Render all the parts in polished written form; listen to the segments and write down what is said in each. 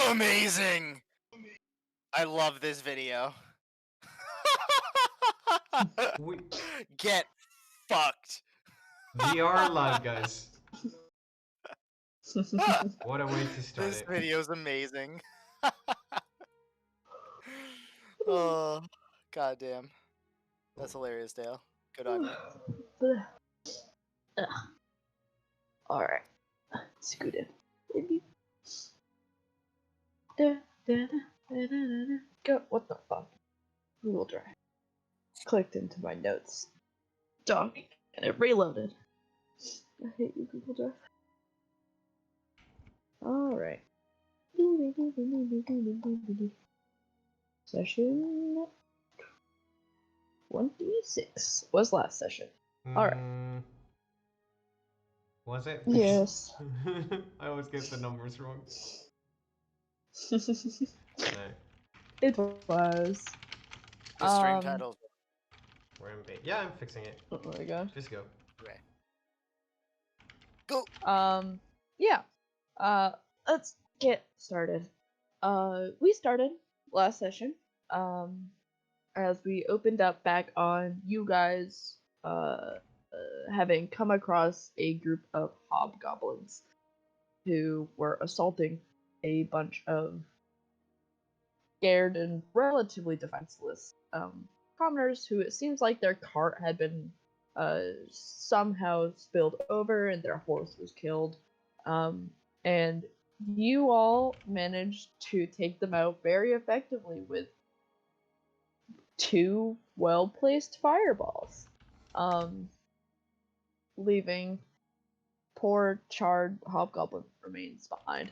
Amazing! I love this video. We Get fucked. are live, guys. What a way to start This it. video's amazing. Oh, goddamn. That's hilarious, Dale. Good on you. Alright. Scoot in. Go. What the fuck? Google Drive. Clicked into my notes. Dog. And it reloaded. I hate you, Google Drive. Alright. Session 26 was last session. Alright. Was it? Yes. I always get the numbers wrong. It was. The stream titles. Wyrmbait. Yeah, I'm fixing it. Oh my god. Just go. Okay. Go. Yeah. Let's get started. We started last session. As we opened up back on you guys, having come across a group of hobgoblins who were assaulting a bunch of scared and relatively defenseless commoners who it seems like their cart had been somehow spilled over and their horse was killed. And you all managed to take them out very effectively with 2 well-placed fireballs, leaving poor charred hobgoblin remains behind.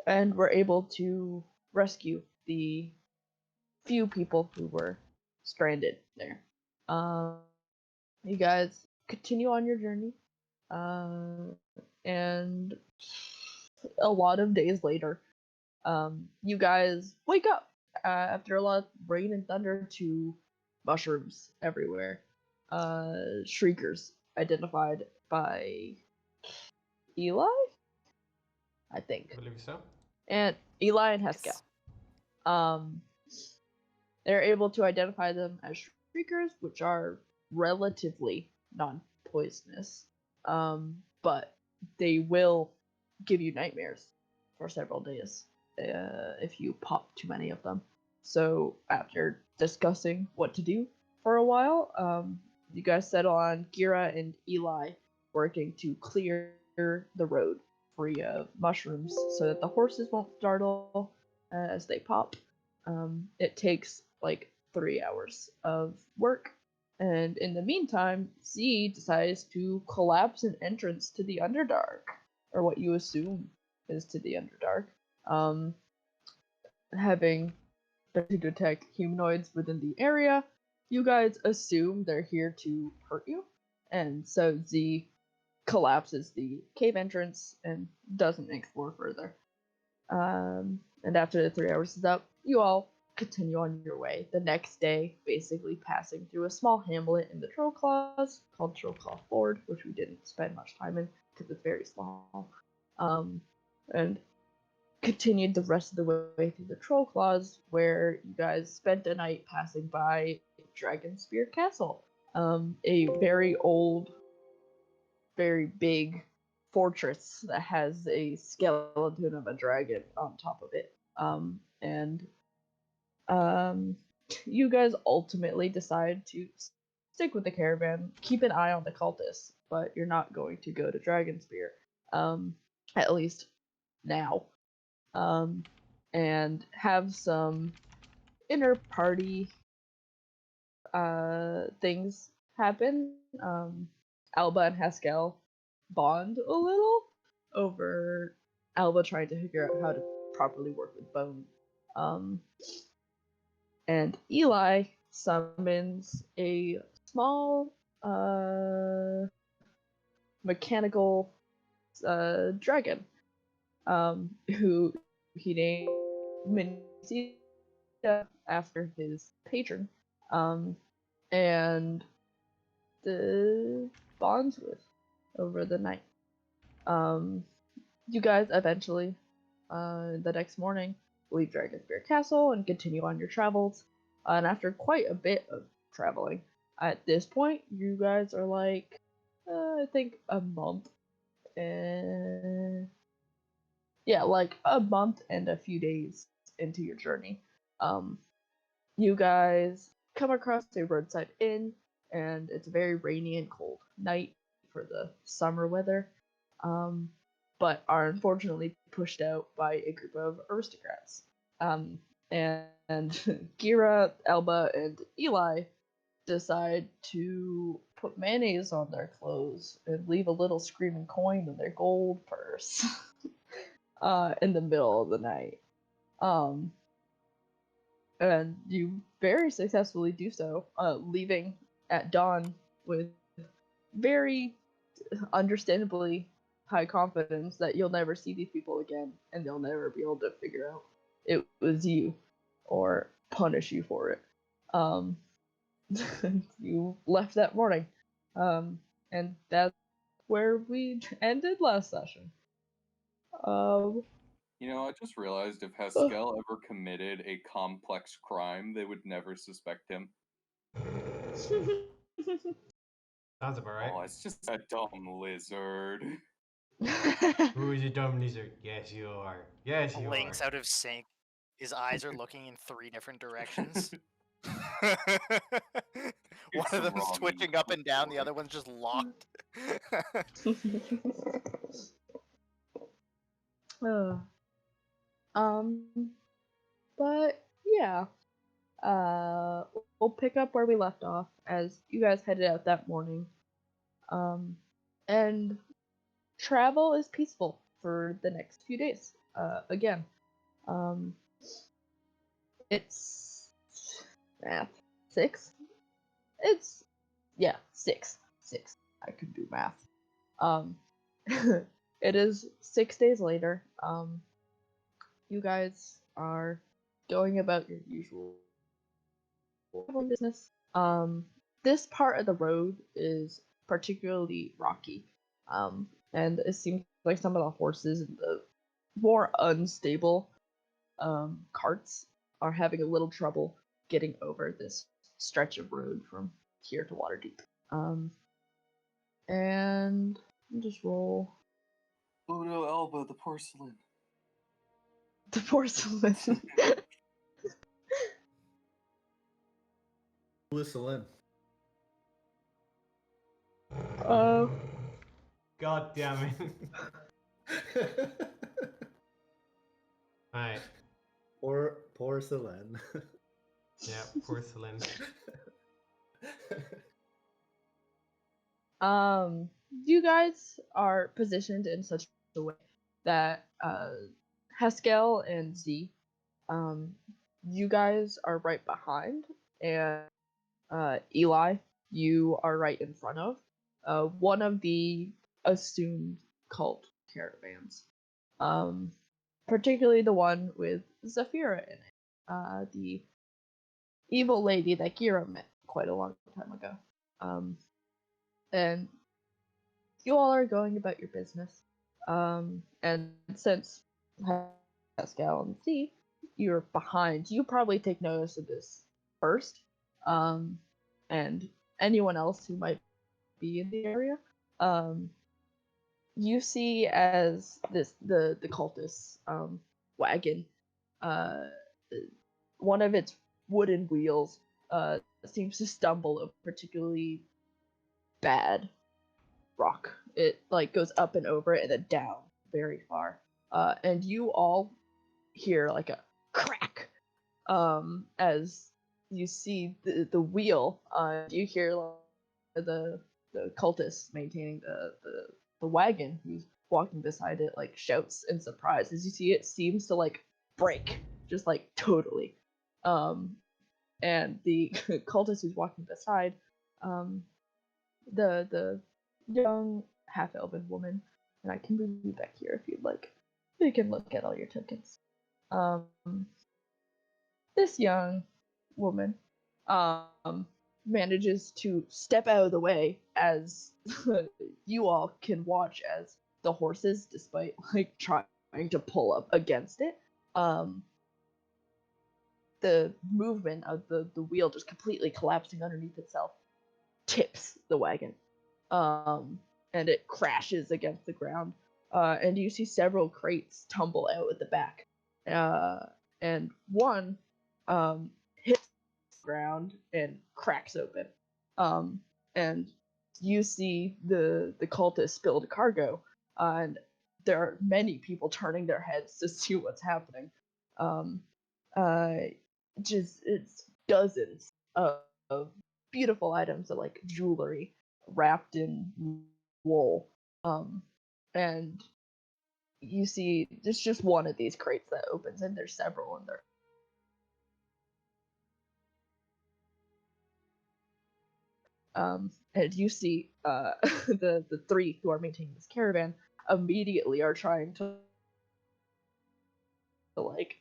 And were able to rescue the few people who were stranded there. You guys continue on your journey, and a lot of days later, you guys wake up after a lot of rain and thunder to mushrooms everywhere. Shriekers identified by Eli, I think. I believe so. And Eli and Haskell. Yes. They're able to identify them as shriekers, which are relatively non-poisonous, but they will give you nightmares for several days if you pop too many of them. So after discussing what to do for a while, you guys settle on Gira and Eli working to clear the road free of mushrooms so that the horses won't startle as they pop. It takes like 3 hours of work, and in the meantime, Z decides to collapse an entrance to the Underdark, or what you assume is to the Underdark. Having to detect humanoids within the area, you guys assume they're here to hurt you, and so Z collapses the cave entrance and doesn't explore further. And after the 3 hours is up, you all continue on your way. The next day, basically passing through a small hamlet in the Trollclaws called Trollclaw Ford, which we didn't spend much time in because it's very small. And continued the rest of the way through the Trollclaws, where you guys spent a night passing by Dragonspear Castle, a very old, very big fortress that has a skeleton of a dragon on top of it. You guys ultimately decide to stick with the caravan, keep an eye on the cultists, but you're not going to go to Dragonspear, at least now, and have some inner party things happen. Alba and Haskell bond a little over Alba trying to figure out how to properly work with bone. And Eli summons a small mechanical dragon, who he named Menisita after his patron, and the bonds with over the night. you guys eventually, the next morning, leave Dragonspear Castle and continue on your travels. And after quite a bit of traveling, at this point, you guys are like, I think a month and yeah, like a month and a few days into your journey. Um, you guys come across a roadside inn, and it's a very rainy and cold night for the summer weather, um, but are unfortunately pushed out by a group of aristocrats. And Gira, Elba, and Eli decide to put mayonnaise on their clothes and leave a little screaming coin in their gold purse in the middle of the night. Um, and you very successfully do so, leaving at dawn with very understandably high confidence that you'll never see these people again and they'll never be able to figure out it was you or punish you for it. Um, you left that morning. And that's where we ended last session. Um, You know, I just realized if Haskell ever committed a complex crime, they would never suspect him. Sounds about right. Oh, it's just a dumb lizard. Who is a dumb lizard? Yes, you are. Yes, you are. Blinks out of sync. His eyes are looking in 3 different directions. One It's of them's ramen twitching up and down, the before. other one's just locked. Uh, um, but yeah, we'll pick up where we left off as you guys headed out that morning. And travel is peaceful for the next few days. Again, um, it's math 6. It's yeah 6. I can do math. Um, it is 6 days later. You guys are going about your usual business. This part of the road is particularly rocky, and it seems like some of the horses and the more unstable carts are having a little trouble getting over this stretch of road from here to Waterdeep. And just roll Oh no, Elba, the porcelain. the porcelain. Porcelain. God damn it. Alright. Or porcelain. Yeah, porcelain. You guys are positioned in such a way that Haskell and Z, you guys are right behind, and Eli, you are right in front of one of the assumed cult caravans. Particularly the one with Zafira in it, the evil lady that Gira met quite a long time ago. And you all are going about your business. And since Pascal and Z, you're behind, you probably take notice of this first. And anyone else who might be in the area, you see as the cultist wagon, one of its wooden wheels seems to stumble over particularly bad rock. It like goes up and over it and then down very far. And you all hear like a crack as you see the wheel. You hear like, the cultist maintaining the wagon who's walking beside it like shouts in surprise as you see it seems to like break just like totally. And the cultist who's walking beside the young half elven woman, and I can move you back here if you'd like. You can look at all your tokens. This young woman manages to step out of the way as you all can watch as the horses, despite like trying to pull up against it. The movement of the wheel just completely collapsing underneath itself tips the wagon, and it crashes against the ground. And you see several crates tumble out at the back, and one hits the ground and cracks open. And you see the cultists spilled cargo, and there are many people turning their heads to see what's happening. Uh, just it's dozens of beautiful items of like jewelry wrapped in wool. And you see there's just one of these crates that opens, and there's several in there. And you see the three who are maintaining this caravan immediately are trying to like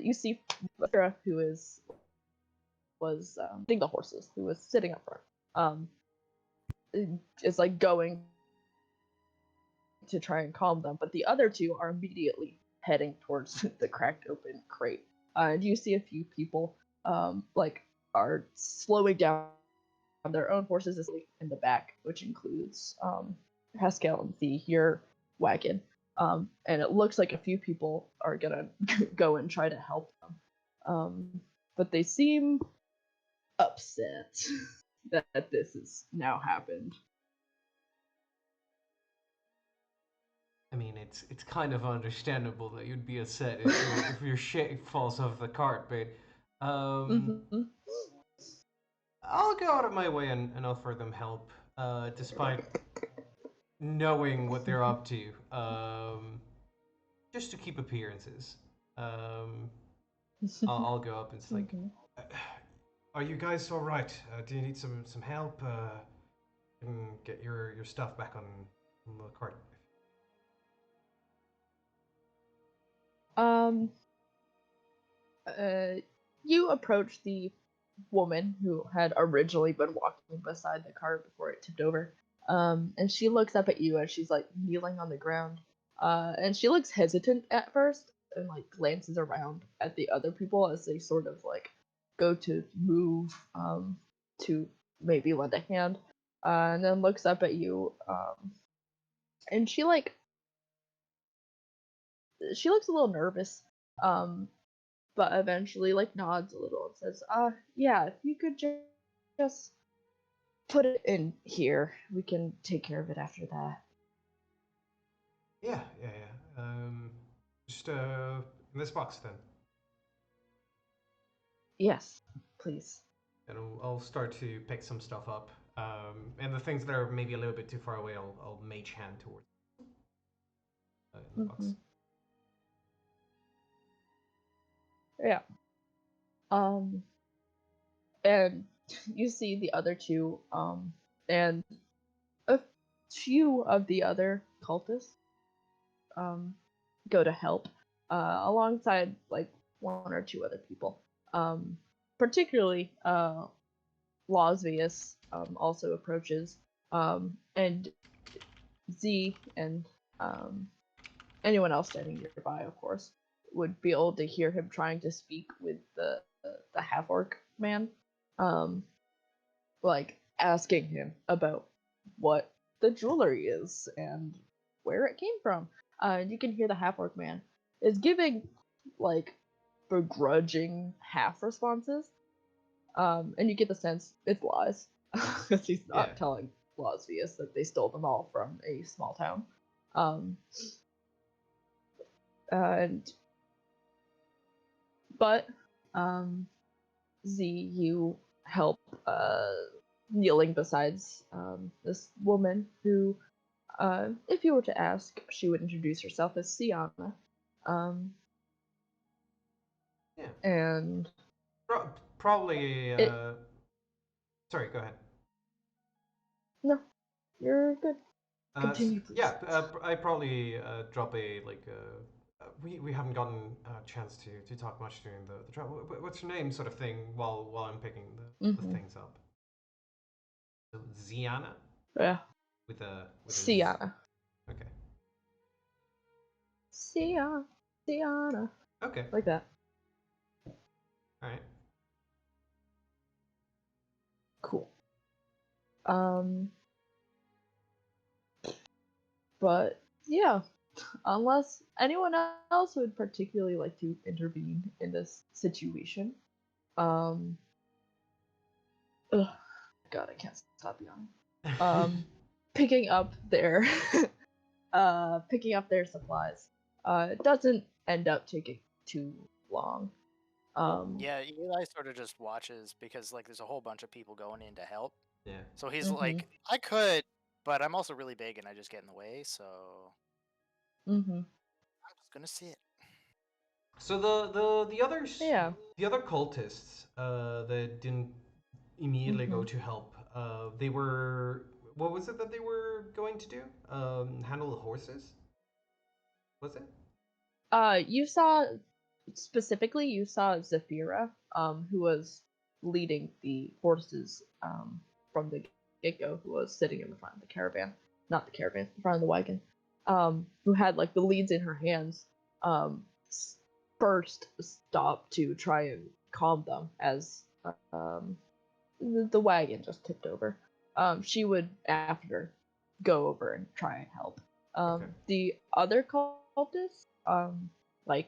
you see Sarah, who was leading the horses, who was sitting up front, is like going to try and calm them, but the other two are immediately heading towards the cracked open crate. And you see a few people like are slowing down their own horses in the back, which includes Haskell and your wagon. And it looks like a few people are gonna go and try to help them. But they seem upset that this has now happened. I mean, it's kind of understandable that you'd be upset if your shit falls off the cart, but Mm-hmm. I'll go out of my way and offer them help, despite knowing what they're up to, just to keep appearances. I'll go up and it's like, are you guys all right? Do you need some help? And get your stuff back on the cart. You approach the woman who had originally been walking beside the cart before it tipped over. And she looks up at you as she's like kneeling on the ground. And she looks hesitant at first and like glances around at the other people as they sort of like go to move to maybe lend a hand. And then looks up at you. And she looks a little nervous. But eventually like nods a little and says, yeah, if you could just put it in here, we can take care of it after that. Yeah. Just in this box then. Yes, please. And I'll start to pick some stuff up. And the things that are maybe a little bit too far away, I'll mage hand towards in the box. Yeah. And you see the other two, and a few of the other cultists, go to help, alongside like one or two other people. Particularly, Lasvius, also approaches, and Z and anyone else standing nearby, of course, would be able to hear him trying to speak with the half-orc man, like asking him about what the jewelry is and where it came from. And you can hear the half-orc man is giving like begrudging half responses, and you get the sense it's lies because he's not telling Lasvius that they stole them all from a small town. But Z, you help kneeling besides this woman who, if you were to ask, she would introduce herself as Siana. And probably. Sorry, go ahead. No, you're good. Continue, please. Yeah, I probably drop a like. We haven't gotten a chance to talk much during the travel. What's your name, sort of thing, while I'm picking the things up. So Ziana. Yeah. With a Siana. Okay. Sienna. Okay. Like that. All right. Cool. But yeah, unless anyone else would particularly like to intervene in this situation. Ugh, God, I can't stop yawning. Picking up their supplies. It doesn't end up taking too long. Yeah, Eli sort of just watches because like there's a whole bunch of people going in to help. Yeah. So he's like, I could, but I'm also really big and I just get in the way, so I'm just gonna sit. So the others, the other cultists, that didn't immediately go to help. They were, what was it that they were going to do? Handle the horses? Was it? You saw Zafira, who was leading the horses from the get-go, who was sitting in the front of the caravan, not the caravan, in front of the wagon, who had like the leads in her hands, first stop to try and calm them as the wagon just tipped over. She would after go over and try and help. Okay. The other cultists, like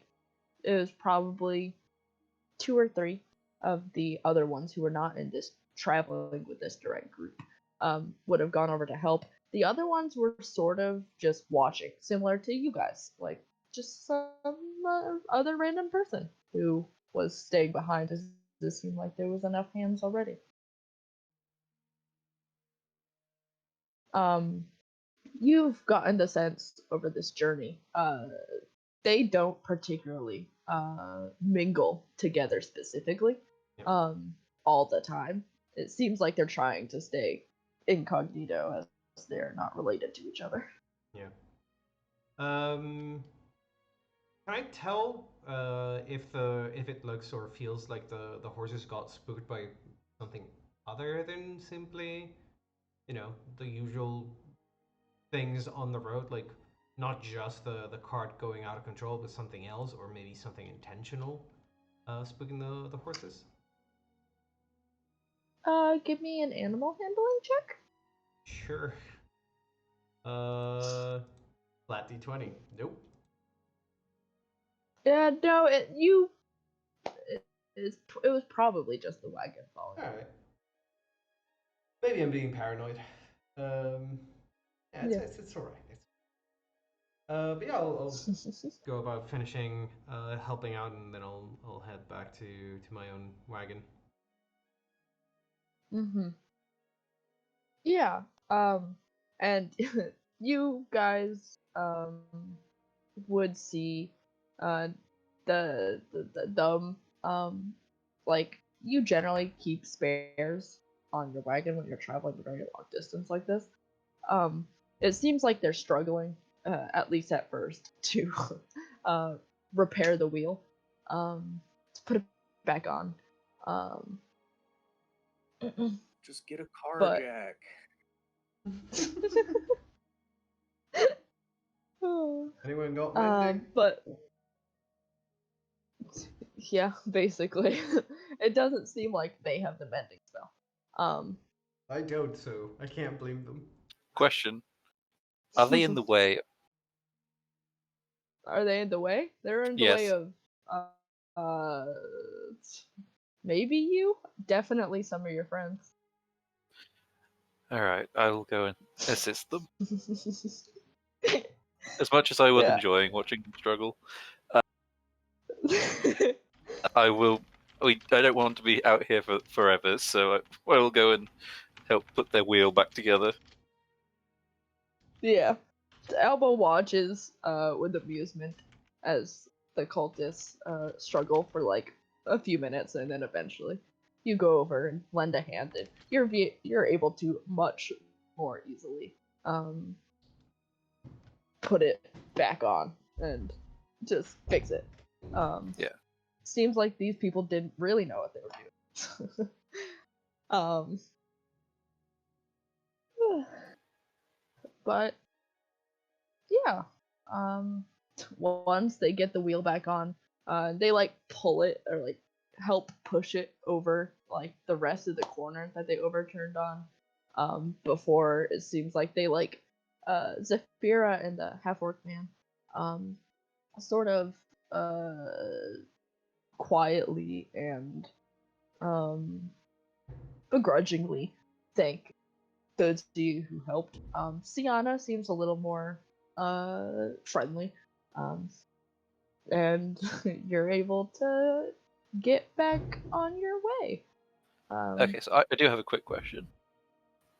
it was probably 2 or 3 of the other ones who were not in this traveling with this direct group, would have gone over to help. The other ones were sort of just watching, similar to you guys, like just some other random person who was staying behind, as it seemed like there was enough hands already. You've gotten the sense over this journey, they don't particularly mingle together specifically, all the time. It seems like they're trying to stay incognito as they're not related to each other. Yeah. Can I tell if it looks or feels like the horses got spooked by something other than simply, the usual things on the road, like not just the cart going out of control, but something else, or maybe something intentional, spooking the horses? Give me an animal handling check. Sure. Flat D20. Nope. Yeah, no, it was probably just the wagon falling. All right. Maybe I'm being paranoid. Yeah, it's all right. But yeah, I'll go about finishing helping out, and then I'll head back to my own wagon. Yeah. And you guys would see the dumb, like you generally keep spares on your wagon when you're traveling a very long distance like this. It seems like they're struggling, at least at first, to repair the wheel, to put it back on. Just get a car But- jack. Anyone got mending? But yeah, basically, it doesn't seem like they have the mending spell. I don't, so I can't blame them. Question: are they in the way? Are they in the way? They're in the way Yes. of uh maybe you, definitely some of your friends. All right, I will go and assist them. As much as I was Yeah. enjoying watching them struggle, I will. I don't want to be out here for forever, so I will go and help put their wheel back together. Yeah. Elbow watches with amusement as the cultists struggle for like a few minutes, and then eventually you go over and lend a hand, and you're able to much more easily put it back on and just fix it. Yeah. Seems like these people didn't really know what they were doing. But yeah, once they get the wheel back on, they like pull it or like help push it over like the rest of the corner that they overturned on, before it seems like they like Zephyra and the half orc man sort of quietly and begrudgingly thank those of you who helped. Sienna seems a little more friendly, and you're able to get back on your way. Okay, so I do have a quick question,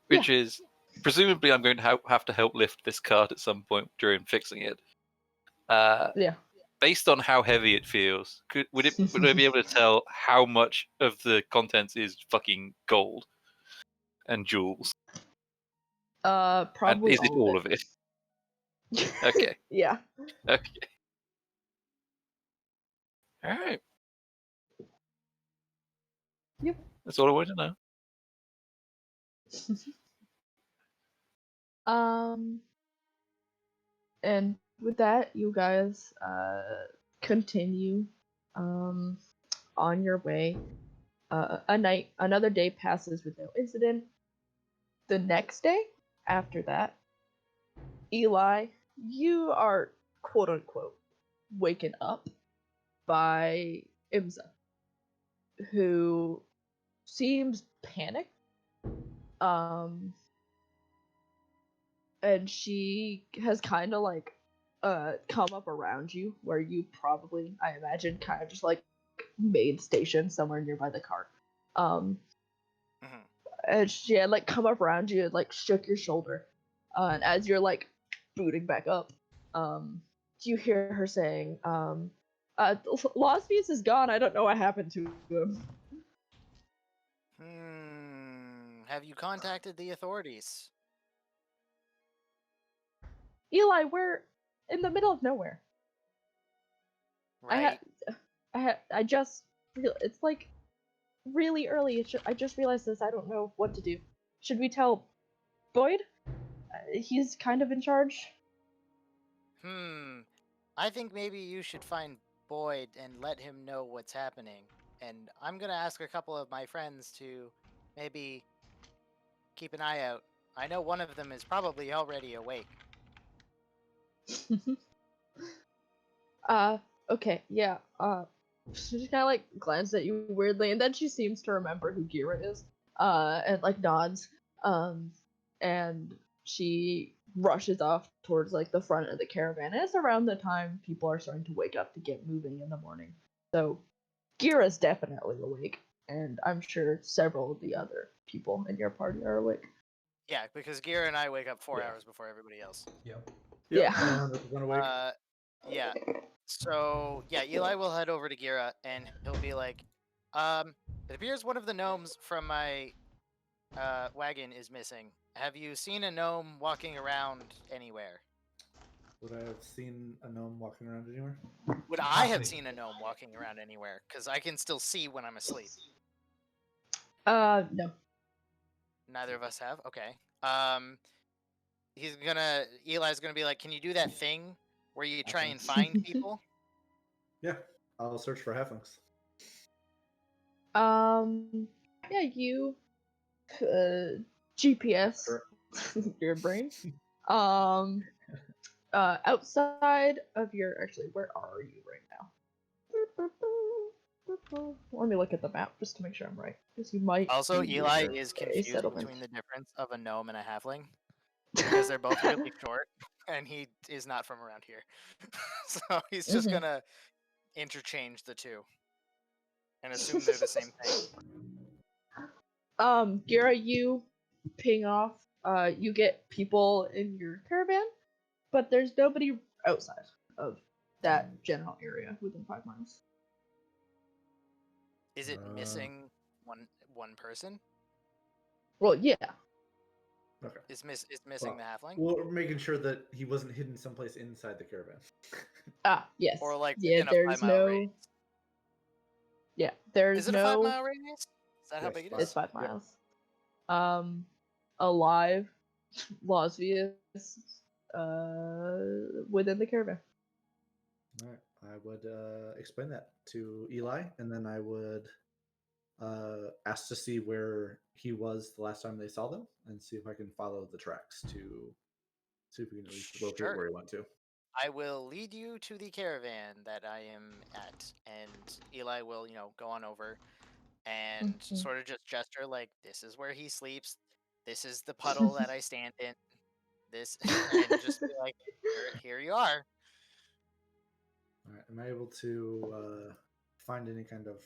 which is presumably I'm going to have to help lift this cart at some point during fixing it. Yeah. Based on how heavy it feels, would I be able to tell how much of the contents is fucking gold and jewels? Probably. And is it all of it? Okay. Yeah. Okay. All right. Yep. That's all I wanted to know. And with that, you guys continue on your way. Another day passes with no incident. The next day, after that, Eli, you are quote unquote waken up by Imza, who seems panicked. And she has kind of like come up around you where you probably, I imagine, kind of just like made station somewhere nearby the cart. And she had like come up around you and like shook your shoulder. And as you're like booting back up, you hear her saying, Losvius is gone. I don't know what happened to him. Have you contacted the authorities? Eli, we're in the middle of nowhere. Right. I just it's like really early. I just realized this. I don't know what to do. Should we tell Boyd? He's kind of in charge. I think maybe you should find Boyd and let him know what's happening. And I'm gonna ask a couple of my friends to maybe keep an eye out. I know one of them is probably already awake. Okay, yeah. She just kind of like glances at you weirdly, and then she seems to remember who Gira is. And like nods. And she rushes off towards like the front of the caravan. And it's around the time people are starting to wake up to get moving in the morning. So Gira's definitely awake, and I'm sure several of the other people in your party are awake. Yeah, because Gira and I wake up 4 hours before everybody else. Yep. Yeah. 100% awake. Yeah. So yeah, Eli will head over to Gira and he'll be like, it appears one of the gnomes from my wagon is missing. Have you seen a gnome walking around anywhere? Would I have seen a gnome walking around anywhere? Would I have seen a gnome walking around anywhere? Because I can still see when I'm asleep. No. Neither of us have? Okay. Eli's gonna be like, can you do that thing where you try and find people? Yeah, I'll search for halflings. Yeah, you GPS your brain. Outside of your, actually, where are you right now? Let me look at the map just to make sure I'm right, because you might. Also, be Eli near is a confused settlement. between the difference of a gnome and a halfling because they're both really short, and he is not from around here, so he's just gonna interchange the two and assume they're the same thing. Gira, you ping off. You get people in your caravan, but there's nobody outside of that general area within 5 miles. Is it missing one person? Well, yeah. Okay. Is missing the halfling? We're making sure that he wasn't hidden someplace inside the caravan. Yes. Or like yeah, within a there's 5 mile no. radius? Yeah, there's Is it a 5 mile radius? Is that how Yes, big it It's is? 5 Yep. miles. Alive, Losvius, within the caravan. All right, I would explain that to Eli, and then I would ask to see where he was the last time they saw them, and see if I can follow the tracks to see if we can at least locate Sure. where he went to. I will lead you to the caravan that I am at, and Eli will, go on over and Mhm. sort of just gesture like, "This is where he sleeps. This is the puddle that I stand in. This," and just be like, "Here you are." All right, am I able to find any kind of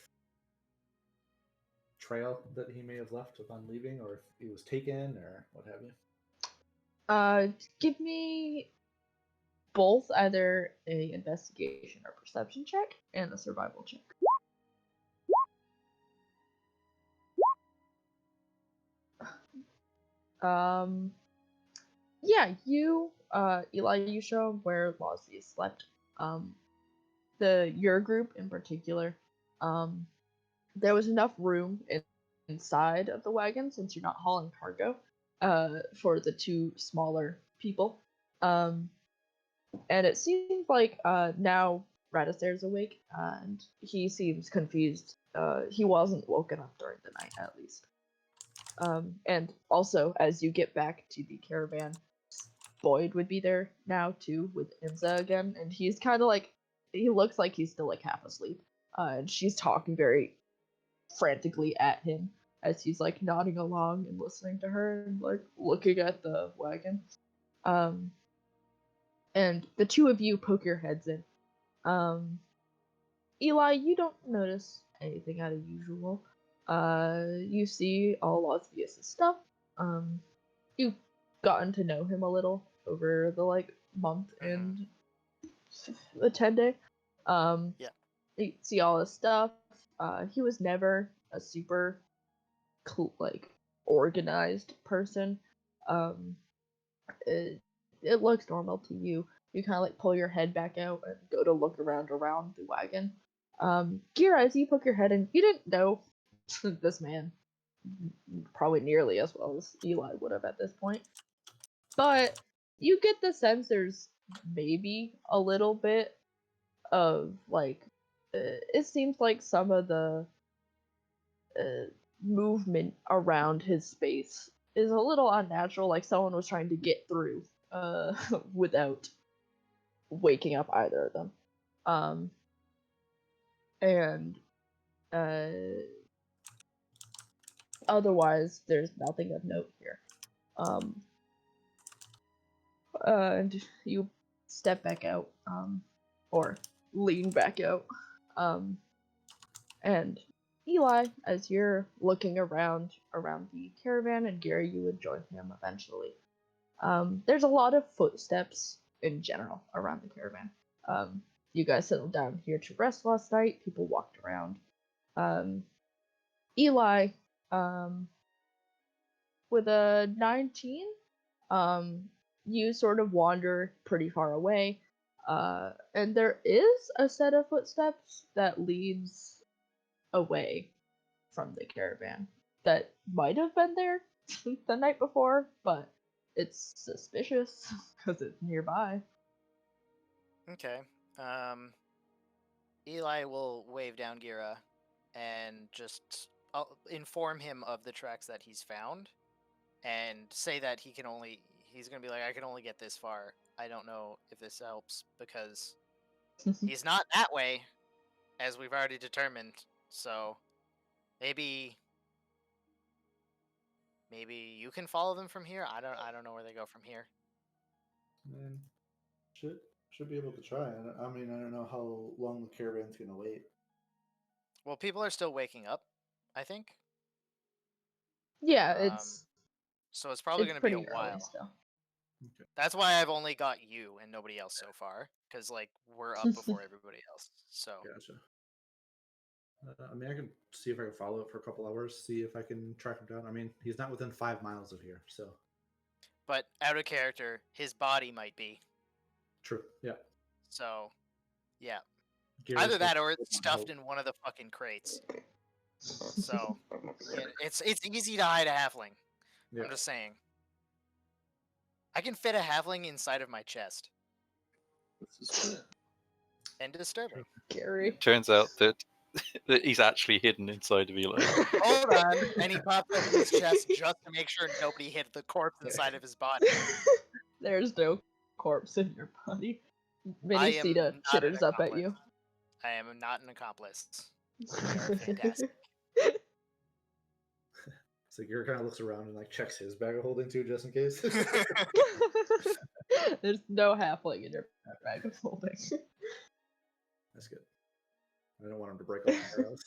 trail that he may have left upon leaving, or if he was taken, or what have you? Give me both either a investigation or perception check and a survival check. Um, yeah, Eli, you show him where Lozzie slept. Your group in particular, there was enough room inside of the wagon since you're not hauling cargo, for the two smaller people. And it seems like now Radistair's awake, and he seems confused. He wasn't woken up during the night, at least. And also, as you get back to the caravan, Boyd would be there now too with Imza again, and he's kind of like, he looks like he's still like half asleep. And she's talking very frantically at him as he's like nodding along and listening to her and like looking at the wagon. Um, and the two of you poke your heads in. Eli, you don't notice anything out of usual. You see all Osvius' stuff. You've gotten to know him a little over the like month and the 10-day. Yeah. You see all his stuff. He was never a super like organized person. Um, it looks normal to you. You kind of like pull your head back out and go to look around the wagon. Gira, as you poke your head in, you didn't know this man probably nearly as well as Eli would have at this point. But you get the sense there's maybe a little bit of like, it seems like some of the movement around his space is a little unnatural, like someone was trying to get through without waking up either of them. And otherwise, there's nothing of note here. And you step back out, or lean back out. And Eli, as you're looking around the caravan, and Gary, you would join him eventually. There's a lot of footsteps in general around the caravan. You guys settled down here to rest last night. People walked around. Eli, with a 19, you sort of wander pretty far away, and there is a set of footsteps that leads away from the caravan that might have been there the night before, but it's suspicious because it's nearby. Okay. Eli will wave down Gira and just inform him of the tracks that he's found, and say that he's gonna be like, I can only get this far. I don't know if this helps because he's not that way, as we've already determined. So maybe you can follow them from here. I don't know where they go from here. Man, should be able to try. I mean, I don't know how long the caravan's gonna wait. Well, people are still waking up, I think. Yeah, So it's probably going to be a pretty early while. still. Okay. That's why I've only got you and nobody else so far, because like we're up before everybody else. So Gotcha. I mean, I can see if I can follow it for a couple hours, see if I can track him down. I mean, he's not within 5 miles of here, so. but out of character, his body might be. True. Yeah. So, yeah. Gary's Either that or supposed it's to stuffed help. in one of the fucking crates. So, yeah, it's easy to hide a halfling. Yeah. I'm just saying. I can fit a halfling inside of my chest. This is true. and disturbing. Gary. Turns out that he's actually hidden inside of Eli. Hold on. And he pops open his chest just to make sure nobody hit the corpse inside of his body. There's no corpse in your body. I am Minnesita not an chitters up at accomplice. you. I am not an accomplice. You are fantastic. So Gear kind of looks around and like checks his bag of holding too, just in case. There's no halfling in your bag of holding. That's good. I don't want him to break all the arrows.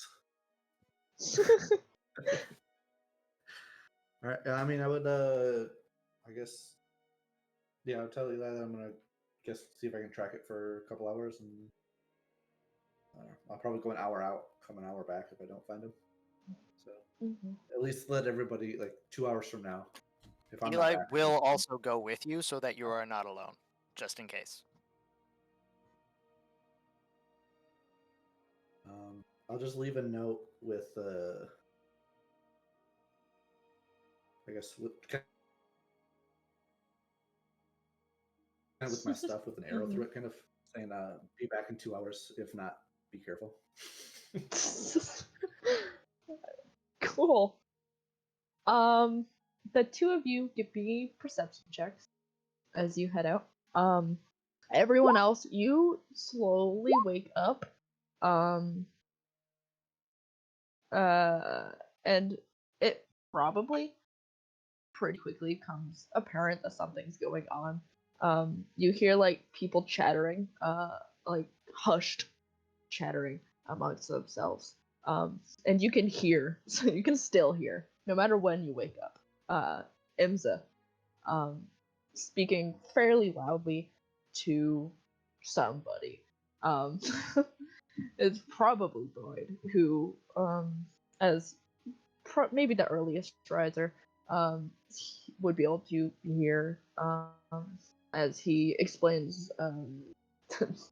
All right. I mean, I would. I guess. Yeah, I'll tell Eli that I'm gonna see if I can track it for a couple hours, and I'll probably go an hour out, come an hour back if I don't find him. So at least let everybody 2 hours from now. If I'm not Eli back, will also go with you so that you are not alone, just in case. I'll just leave a note with, I guess, kind of with my stuff with an arrow through it, kind of saying, "Be back in 2 hours. If not, be careful." Cool. The two of you give me perception checks as you head out. Everyone else, you slowly wake up. And it probably pretty quickly becomes apparent that something's going on. You hear people chattering, hushed chattering amongst themselves. And you can hear, so you can still hear, no matter when you wake up, Imza speaking fairly loudly to somebody. It's probably Boyd, who, as maybe the earliest riser, would be able to hear as he explains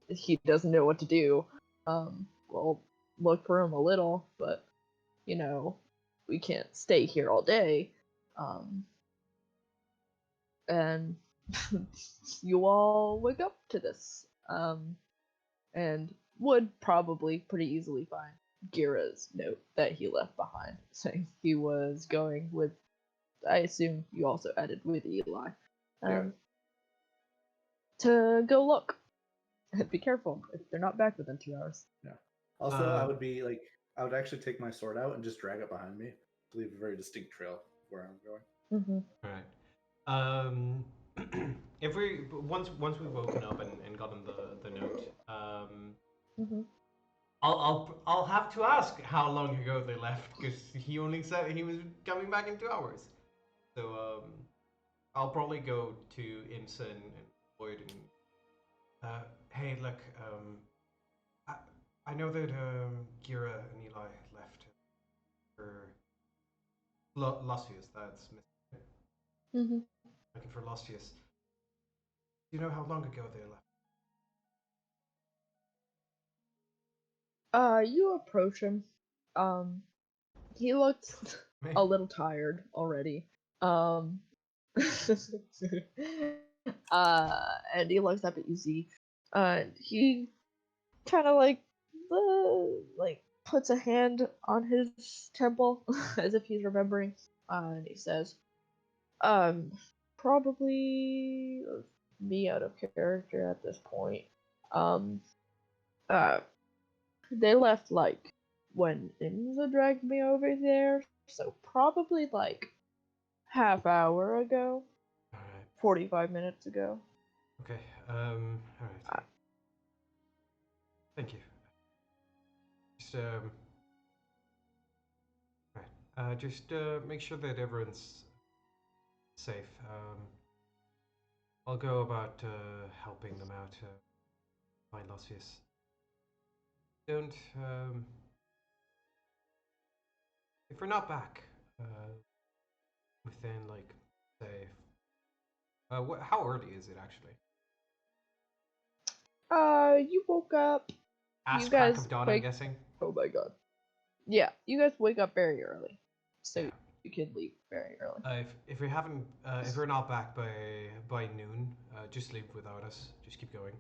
he doesn't know what to do. We'll look for him a little, but we can't stay here all day. And you all wake up to this, and would probably pretty easily find Gira's note that he left behind, saying he was going with, I assume you also added with Eli, to go look. And be careful if they're not back within 2 hours. Yeah. Also, I would be I would actually take my sword out and just drag it behind me to leave a very distinct trail where I'm going. All right. If once we've woken up and gotten the note, I'll have to ask how long ago they left, because he only said he was coming back in 2 hours. So I'll probably go to Imsa and Boyd and hey, look, I know that Gira and Eli left for Lucius. That's missing. Looking for Lucius. Do you know how long ago they left? You approach him. He looks a little tired already. And he looks up at you, Z. He kind of puts a hand on his temple as if he's remembering. And he says, probably me out of character at this point. They left when Imza dragged me over there, so probably half hour ago. All right. 45 minutes ago. Okay. All right. Thank you. Just right. Just make sure that everyone's safe. I'll go about helping them out. Find Lucius. Don't. If we're not back within say. How early is it actually? You woke up. Ass you crack guys of dawn, wake... I'm guessing. Oh my god. Yeah, you guys wake up very early, so Yeah. you can leave very early. If we haven't, if we're not back by noon, just leave without us. Just keep going.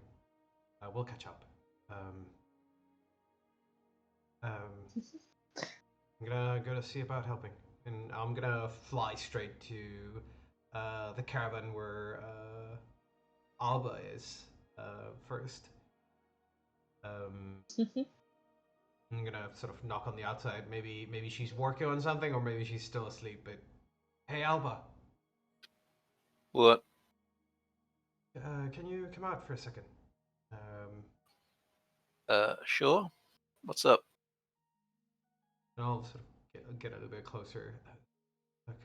We'll catch up. I'm gonna see about helping, and I'm gonna fly straight to the caravan where Alba is first. I'm gonna sort of knock on the outside. Maybe she's working on something, or maybe she's still asleep. But hey, Alba, What? can you come out for a second? Sure. What's up? And I'll sort of get a little bit closer. Like,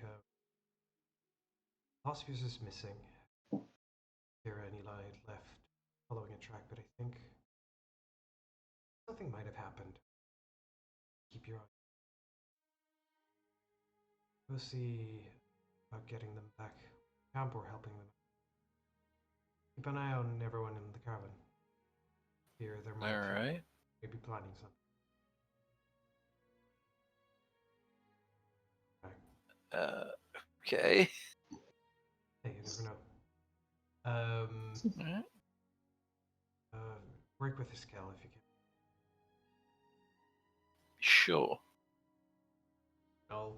Hospice is missing. Kira and Eli left following a track, but I think something might have happened. Keep your eye. We'll see about getting them back camp or helping them. Keep an eye on everyone in the caravan. Here, there might Alright. be planning something. Okay. Hey, you never know. Alright. Work with the scale if you can. Sure. I'll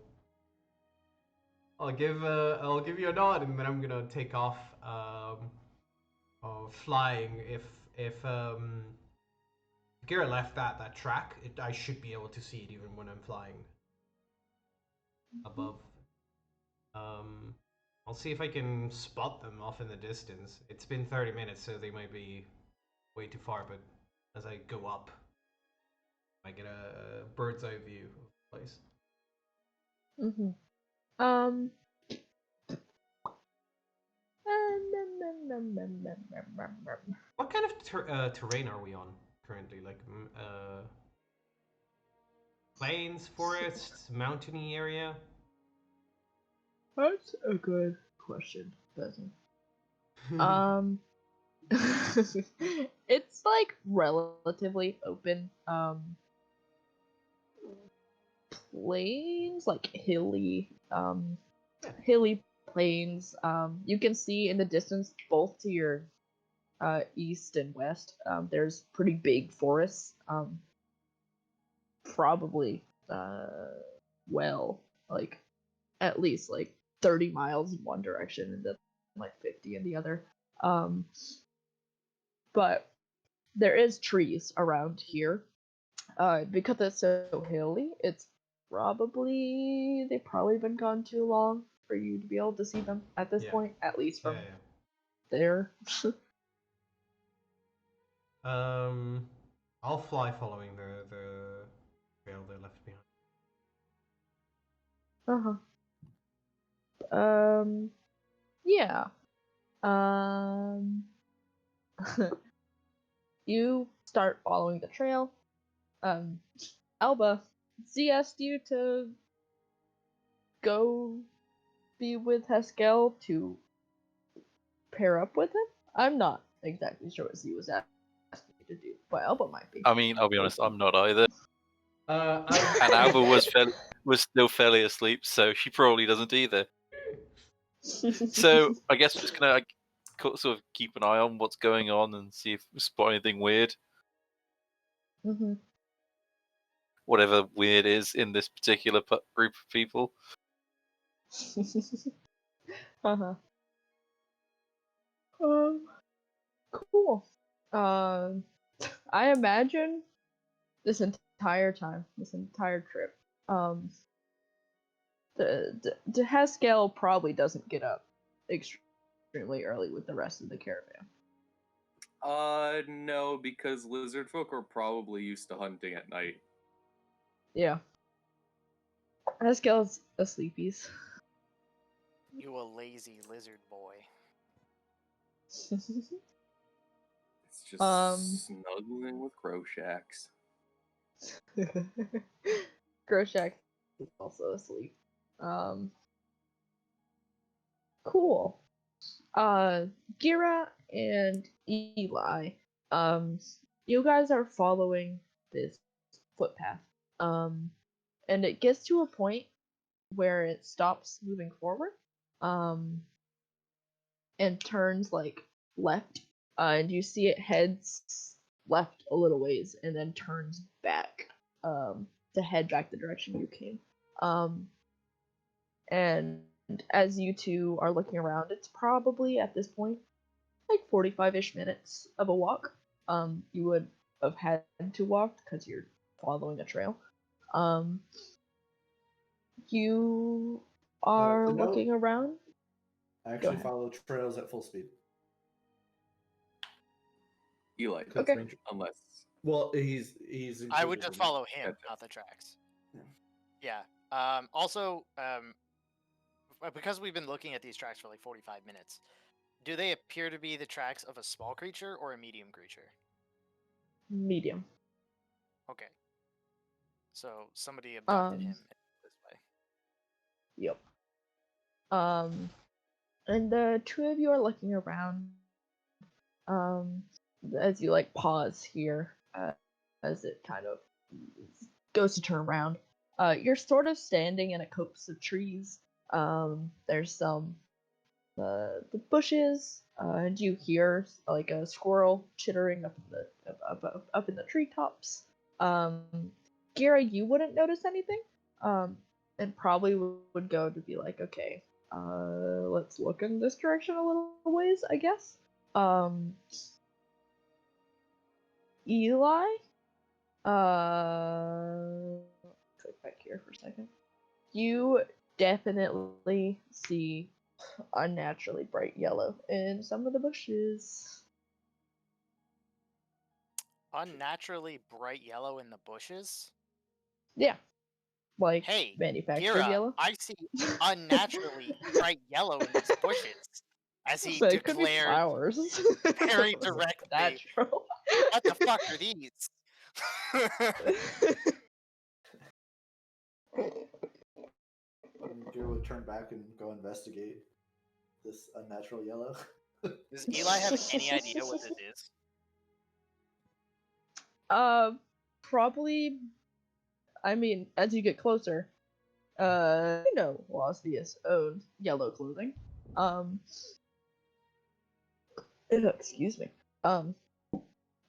give you a nod, and then I'm gonna take off flying. If Gira left that track, I should be able to see it even when I'm flying above. I'll see if I can spot them off in the distance. It's been 30 minutes, so they might be way too far, but as I go up, I get a bird's eye view of the place. What kind of terrain are we on currently? Like, plains, forests, mountainy area? That's a good question, Bezin. It's like relatively open. Plains, like hilly plains. You can see in the distance, both to your east and west, there's pretty big forests. Probably like at least like 30 miles in one direction and then like 50 in the other. But there is trees around here. Because it's so hilly, they've probably been gone too long for you to be able to see them at this point, at least from there. I'll fly following the trail they left behind. Yeah. You start following the trail. Alba, Z asked you to go be with Haskell to pair up with him? I'm not exactly sure what Z was asking you to do, but Alba might be. I mean, I'll be honest, I'm not either. And Alba was still fairly asleep, so she probably doesn't either. So I guess we're just gonna sort of keep an eye on what's going on and see if we spot anything weird. Whatever weird is in this particular group of people. Cool. I imagine this entire trip, the Haskell probably doesn't get up extremely early with the rest of the caravan. No, because lizard folk are probably used to hunting at night. Yeah. Haskell's a sleepies. You a lazy lizard boy. It's just snuggling with Groshaks. Groshak is also asleep. Cool. Gira and Eli, you guys are following this footpath. And it gets to a point where it stops moving forward, and turns like left, and you see it heads left a little ways and then turns back to head back the direction you came. And as you two are looking around, it's probably at this point like 45-ish minutes of a walk. You would have had to walk because you're following a trail. You are The note- looking around. I actually ahead. follow trails at full speed. Eli, Because Okay. Ranger- unless well, he's. I would included just in follow him, Gotcha. not the tracks. Yeah. Yeah. Also, because we've been looking at these tracks for like 45 minutes, do they appear to be the tracks of a small creature or a medium creature? Medium. Okay. So somebody abducted him this way. Yep. And the two of you are looking around. As you like pause here, as it kind of goes to turn around. You're sort of standing in a copse of trees. There's some the bushes, and you hear like a squirrel chittering up in the treetops. Gira, you wouldn't notice anything. And probably would go to be like, okay, let's look in this direction a little ways, I guess. Eli, click back here for a second. You definitely see unnaturally bright yellow in some of the bushes. Unnaturally bright yellow in the bushes? Yeah, like Hey, manufactured Gira, yellow. I see unnaturally bright yellow in these bushes. As he But it could be declares flowers. very It's directly, natural. what the fuck are these? Gear would turn back and go investigate this unnatural yellow. Does Eli have any idea what this is? Probably. I mean, as you get closer, you know, Lasvius owned yellow clothing. Excuse me.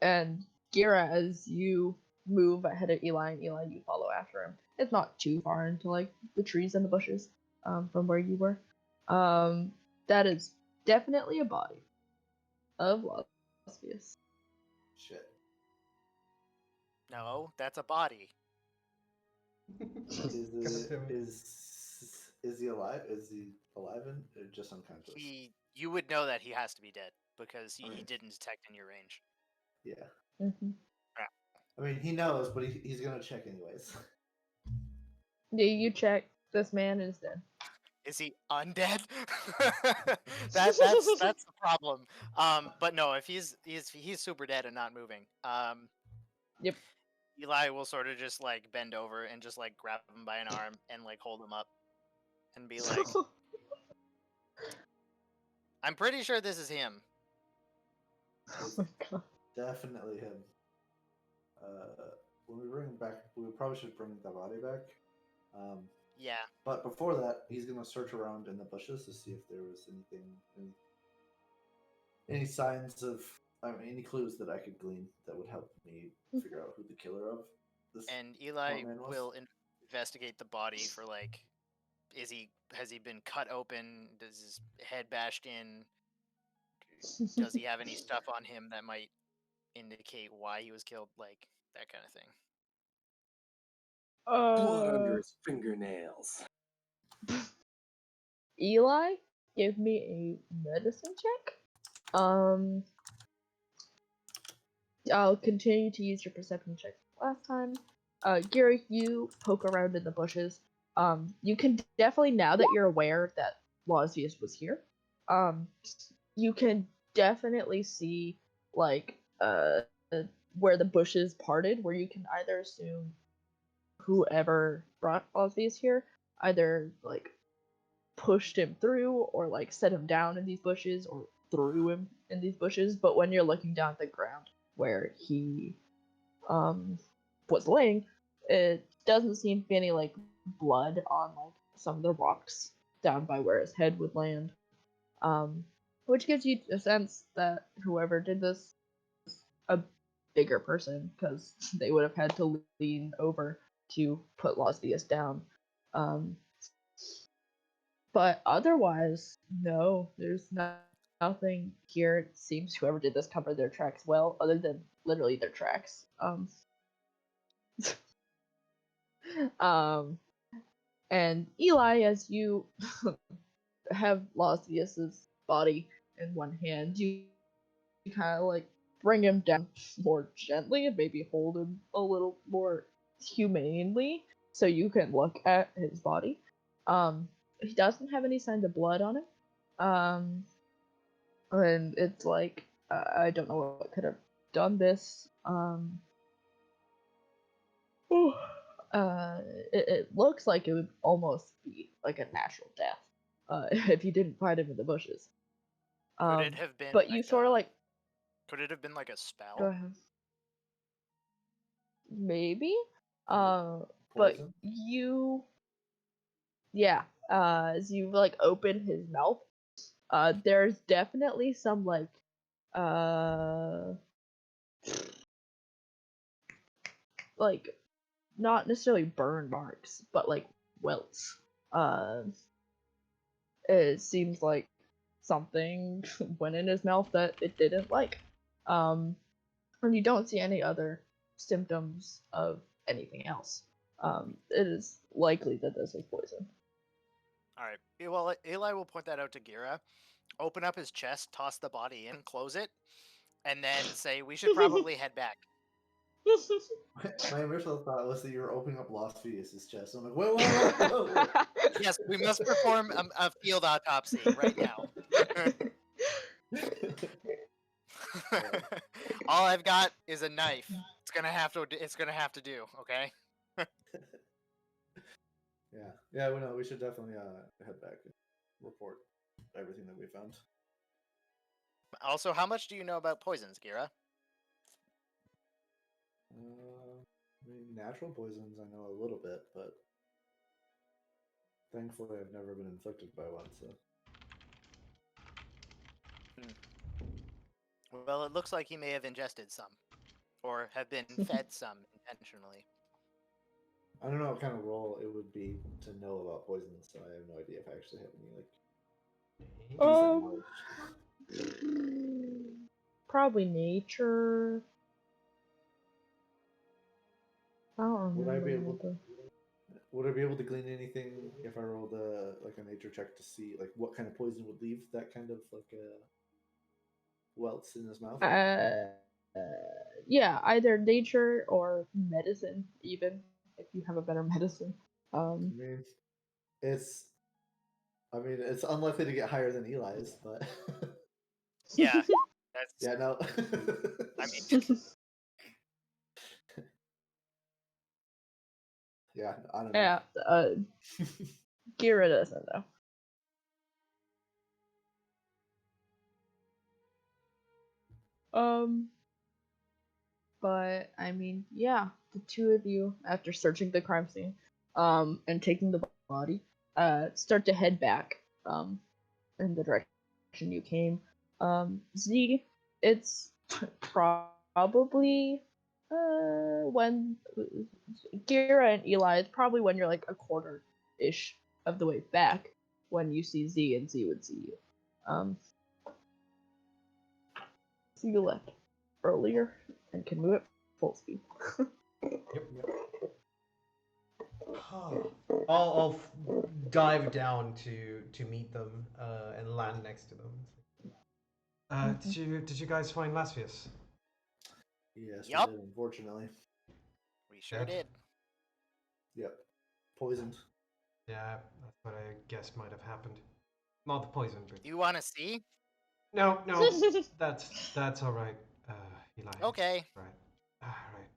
And Gira, as you move ahead of Eli, and Eli, you follow after him. It's not too far into like the trees and the bushes, from where you were. That is definitely a body of Lasvius. Shit. No, that's a body. Is he alive? Is he alive and just unconscious? You would know that he has to be dead because he Okay. didn't detect in your range. Yeah. Mm-hmm. I mean, he knows, but he's gonna check anyways. Yeah, you check. This man is dead. Is he undead? that's the problem. But no, if he's super dead and not moving, Yep. Eli will sort of just like bend over and just like grab him by an arm and like hold him up and be like, I'm pretty sure this is him. Oh my god. Definitely him. When we bring him back, we probably should bring the body back. Yeah. But before that, he's gonna search around in the bushes to see if there was any signs of, any clues that I could glean that would help me figure out who the killer of this. And Eli man was? will investigate the body for like, has he been cut open? Does his head bashed in? Does he have any stuff on him that might indicate why he was killed? Like that kind of thing. Blood under his fingernails. Eli, give me a medicine check. I'll continue to use your perception check last time. Gary, you poke around in the bushes. You can definitely, now that you're aware that Lasvius was here, you can definitely see like where the bushes parted, where you can either assume whoever brought Lasvius here either like pushed him through or like set him down in these bushes or threw him in these bushes. But when you're looking down at the ground where he was laying, it doesn't seem to be any like blood on like some of the rocks down by where his head would land, which gives you a sense that whoever did this bigger person because they would have had to lean over to put Losdius down. But otherwise, no, there's nothing here. It seems whoever did this covered their tracks well, other than literally their tracks. And Eli, as you have Losdius's body in one hand, you kind of like bring him down more gently and maybe hold him a little more humanely so you can look at his body. He doesn't have any signs of blood on it. And it's like I don't know what could have done this. It looks like it would almost be like a natural death if you didn't find him in the bushes. Could it have been? But you like, sort of like. Could it have been like a spell? Go ahead. Maybe. But Poison? you. Yeah. As you like open his mouth, there's definitely some like like not necessarily burn marks, but like welts. It seems like something went in his mouth that it didn't like. And you don't see any other symptoms of anything else. It is likely that this is poison. All right. Well, Eli will point that out to Gira. Open up his chest, toss the body in, close it, and then say, "We should probably head back." My initial thought was that you were opening up Lost Fetus's chest. I'm like, whoa. Yes, we must perform a field autopsy right now. All I've got is a knife. It's gonna have to. It's gonna have to do. Okay. Yeah. Well, no, we should definitely head back and report everything that we found. Also, how much do you know about poisons, Gira? I mean, natural poisons I know a little bit, but thankfully I've never been inflicted by one. So. Well, it looks like he may have ingested some, or have been fed some intentionally. I don't know what kind of role it would be to know about poisons, so I have no idea if I actually have any like decent knowledge. Probably nature. I don't Would I be remember. able to glean anything if I rolled a nature check to see like what kind of poison would leave that kind of like welts in his mouth? Yeah, either nature or medicine, even if you have a better medicine. I mean, it's unlikely to get higher than Eli's, but Yeah, that's. yeah, no. I mean, yeah, I don't know. Yeah, Gira doesn't though. But I mean, yeah, the two of you, after searching the crime scene, and taking the body, start to head back, in the direction you came. Z, it's probably, when Gira and Eli, it's probably when you're like a quarter-ish of the way back when you see Z and Z would see you. So you left earlier and can move at full speed. Yep. I'll dive down to meet them and land next to them. Did you guys find Lasvius? Yes, Yup. we did, unfortunately. we sure Yep. did. Yep. Poisoned. Yeah, that's what I guessed might have happened. Not the poison, but You want to see? no, that's all right. Eli. Okay. Right. All right.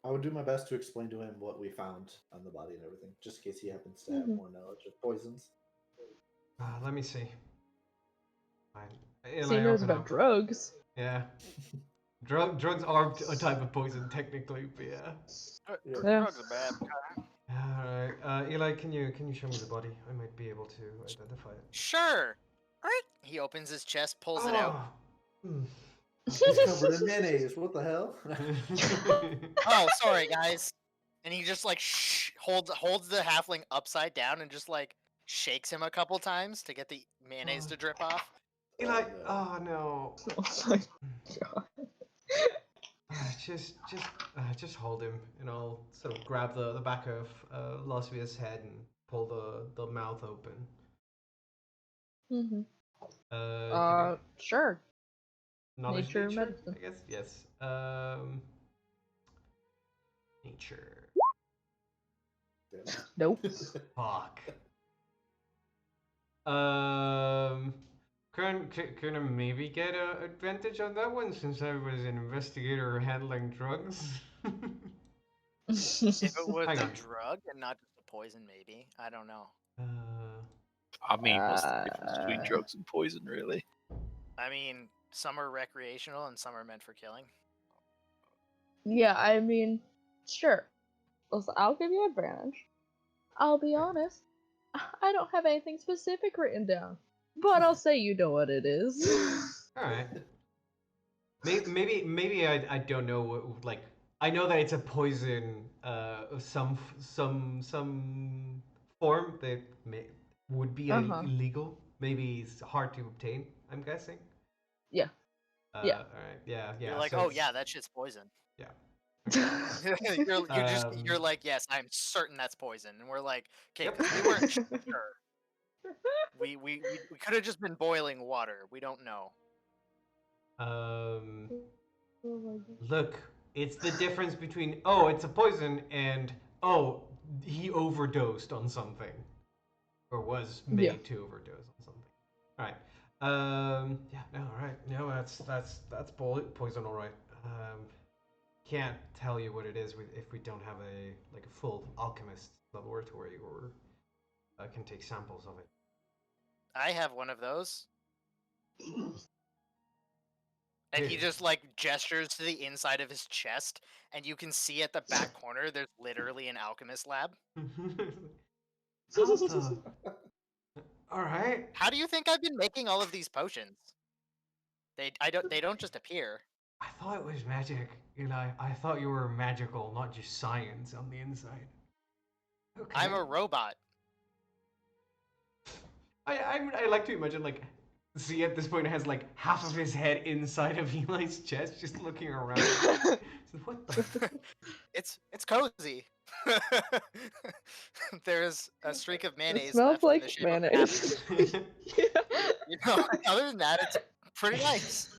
I would do my best to explain to him what we found on the body and everything, just in case he happens to have more knowledge of poisons. Let me see. Fine. He Eli, knows open about up. drugs. Yeah. Drugs are a type of poison, technically, but yeah. Yeah. Drugs are bad. Alright. Eli, can you show me the body? I might be able to identify it. Sure. Right. He opens his chest, pulls it out. Mm. It's covered in mayonnaise. What the hell? Oh, sorry, guys. And he just like holds the halfling upside down and just like shakes him a couple times to get the mayonnaise to drip off. Eli, no. oh no. Oh my god. Just hold him, and I'll sort of grab the back of Lasvia's head and pull the mouth open. Mm-hmm. Can Sure. knowledge Nature nature, medicine. I guess. Yes. Nature. Nope. Fuck. Can I maybe get an advantage on that one since I was an investigator handling drugs? If it was Hang a on. drug and not just a poison, maybe. I don't know. I mean, what's the difference between Uh, drugs and poison, really? I mean, some are recreational and some are meant for killing. Yeah, I mean, sure. Listen, I'll give you advantage. I'll be honest. I don't have anything specific written down, but I'll say you know what it is. All right. Maybe I don't know what, like, I know that it's a poison of some form that would be illegal. Maybe it's hard to obtain, I'm guessing. Yeah. Yeah. All right. Yeah. You're like, So oh it's- yeah, that shit's poison. Yeah. you're like, yes, I'm certain that's poison, and we're like, okay, Yep. because we weren't sure. We could have just been boiling water. We don't know. Oh my god. Look, it's the difference between oh, it's a poison and oh, he overdosed on something, or was made Yeah. to overdose on something. All right. Yeah. No. All right. No. That's poison. All right. Can't tell you what it is if we don't have a full alchemist laboratory or can take samples of it. I have one of those. And he Dude. just like gestures to the inside of his chest, and you can see at the back corner there's literally an alchemist lab. Alpha. All right. How do you think I've been making all of these potions? They don't just appear. I thought it was magic, Eli. I thought you were magical, not just science on the inside. Okay. I'm a robot. I like to imagine like Z at this point has like half of his head inside of Eli's chest, just looking around. So what the? It's cozy. There's a streak of mayonnaise It smells left in like the shape mayonnaise. of an apple. You know, other than that, it's pretty nice.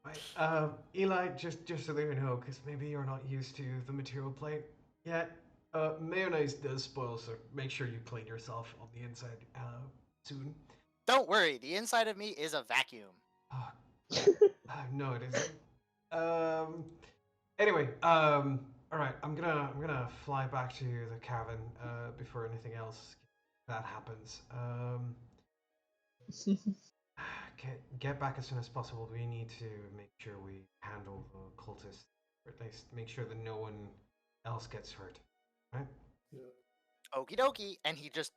Right, Eli, just so that you know, because maybe you're not used to the material plane yet. Mayonnaise does spoil, so make sure you clean yourself on the inside soon. Don't worry, the inside of me is a vacuum. No, it isn't. Anyway, all right. I'm gonna fly back to the cabin before anything else that happens. Get back as soon as possible. We need to make sure we handle the cultists, or at least make sure that no one else gets hurt. Right? Okie dokie, and he just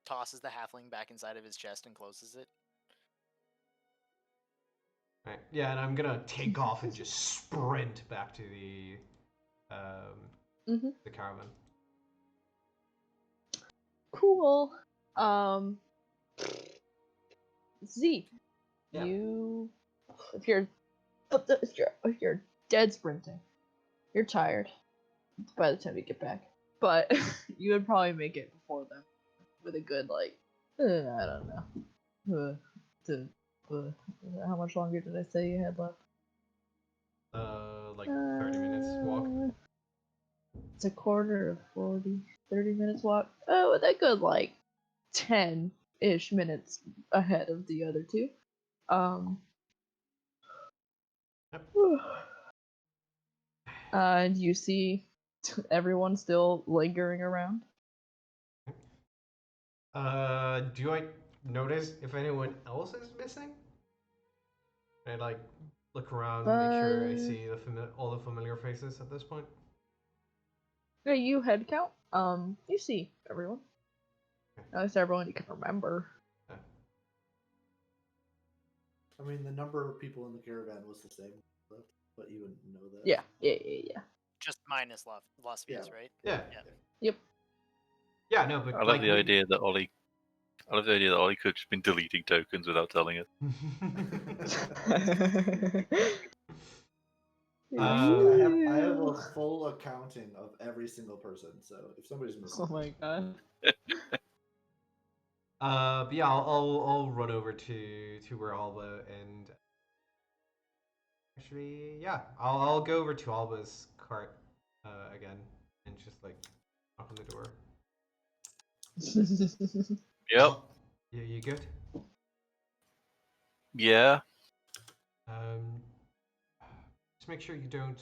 tosses the halfling back inside of his chest and closes it. Right. Yeah, and I'm gonna take off and just sprint back to the the caravan. Cool. Z, Yeah. if you're dead sprinting, you're tired by the time you get back, but you would probably make it before them with a good like I don't know. How much longer did I say you had left? Like 30 minutes walk. It's a quarter of 30 minutes walk. Oh, with a good like 10-ish minutes ahead of the other two. And you see everyone still lingering around. Do I notice if anyone else is missing? I like look around and make sure I see all the familiar faces at this point. Yeah, you head count. You see everyone. At least everyone you can remember. I mean, the number of people in the caravan was the same, but you wouldn't know that. Yeah. Just minus Las Vegas, Yeah. right? Yeah. Yep. Yeah, no, but I love like the idea that Ollie. I love the idea that Ollie could have just been deleting tokens without telling us. I have a full accounting of every single person, so if somebody's missing, Oh my god. but yeah, I'll run over to where Alba and actually, yeah, I'll go over to Alba's cart again and just like knock on the door. Yep. You good? Yeah. Just make sure you don't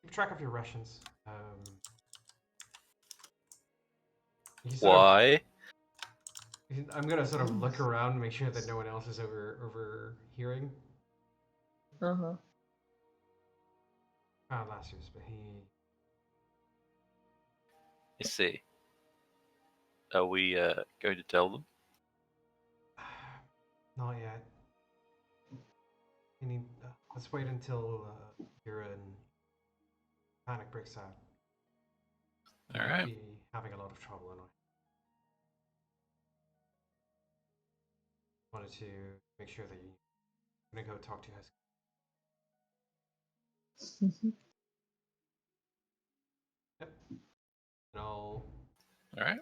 keep track of your rations. You sort of- Why? I'm gonna sort of look around, make sure that no one else is overhearing. Uh-huh. Last year's, but he. I see. Are we going to tell them? Not yet. You need. Let's wait until Kira and panic breaks out. You All might right. be having a lot of trouble anyway. Wanted to make sure that you're gonna go talk to Hesky. Yep. And All right.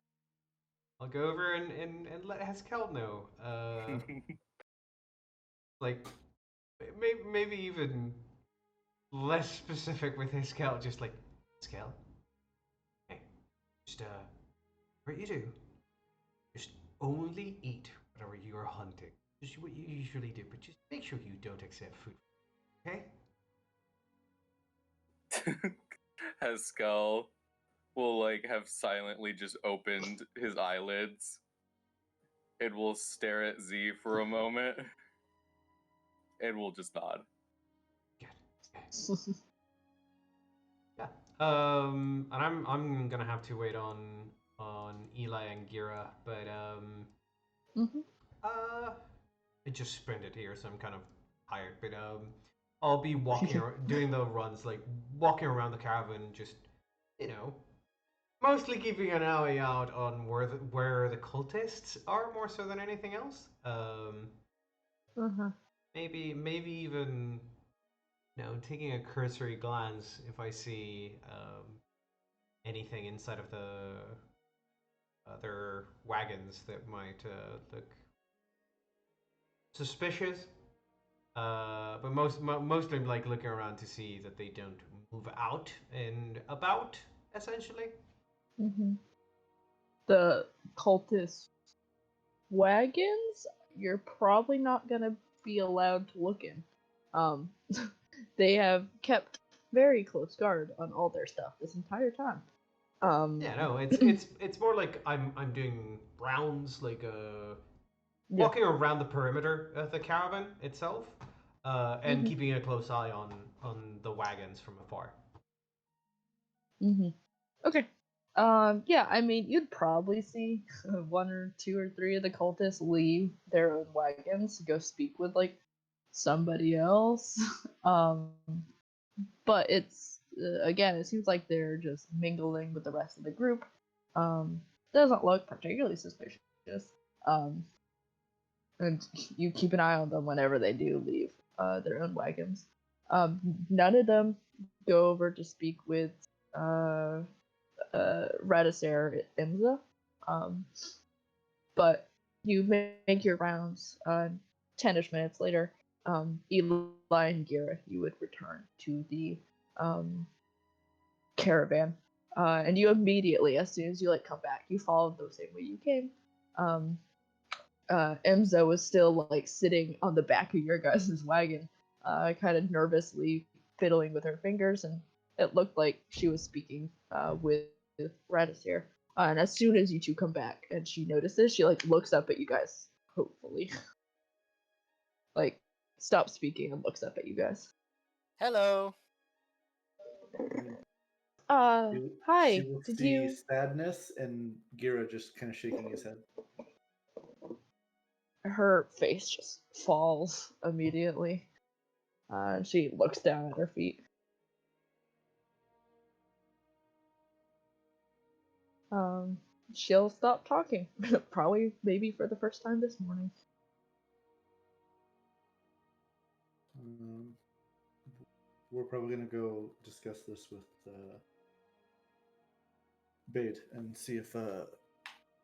I'll go over and let Heskel know. Like maybe even less specific with Heskel, just like Heskel. Hey, just what you do? Just only eat whatever you are hunting. Just what you usually do, but just make sure you don't accept food. Okay? Haskell will like have silently just opened his eyelids. It will stare at Z for a moment. It will just nod. Good. Yeah. And I'm gonna have to wait on Eli and Gira, but I just sprinted here, so I'm kind of tired. But I'll be walking doing the runs, like walking around the caravan, just mostly keeping an eye out on where the cultists are more so than anything else. Maybe even taking a cursory glance if I see anything inside of the other wagons that might look suspicious. But mostly like looking around to see that they don't move out and about, essentially. The cultist wagons, you're probably not gonna be allowed to look in. They have kept very close guard on all their stuff this entire time. Yeah, no, it's more like I'm doing rounds, like walking around the perimeter of the caravan itself, and keeping a close eye on the wagons from afar. Okay. Yeah, I mean, you'd probably see one or two or three of the cultists leave their own wagons to go speak with like somebody else. But it's again, it seems like they're just mingling with the rest of the group. Doesn't look particularly suspicious. And you keep an eye on them whenever they do leave their own wagons. None of them go over to speak with Radisare Imza. But you make your rounds. 10-ish minutes later, Eli and Gira, you would return to the caravan. And you immediately, as soon as you come back, you followed the same way you came. Emza was still sitting on the back of your guys' wagon, kind of nervously fiddling with her fingers, and it looked like she was speaking with Radisare. And as soon as you two come back and she notices, she looks up at you guys, hopefully. Stops speaking and looks up at you guys. Hello. Hi. She will see sadness and Gira just kind of shaking his head. her face just falls immediately. She looks down at her feet. She'll stop talking. Probably, maybe for the first time this morning. We're probably gonna go discuss this with Bade and see if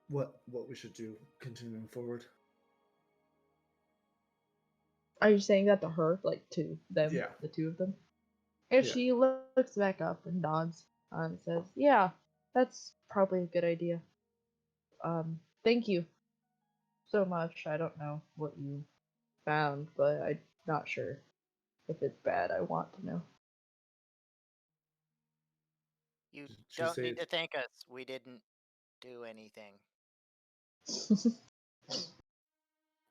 what we should do continuing forward. Are you saying that to her, like to them, Yeah. the two of them? And Yeah. she looks back up and nods and says, "Yeah, that's probably a good idea. Thank you so much. I don't know what you found, but I'm not sure if it's bad. I want to know." You Did she don't say need to it's- thank us. We didn't do anything. Did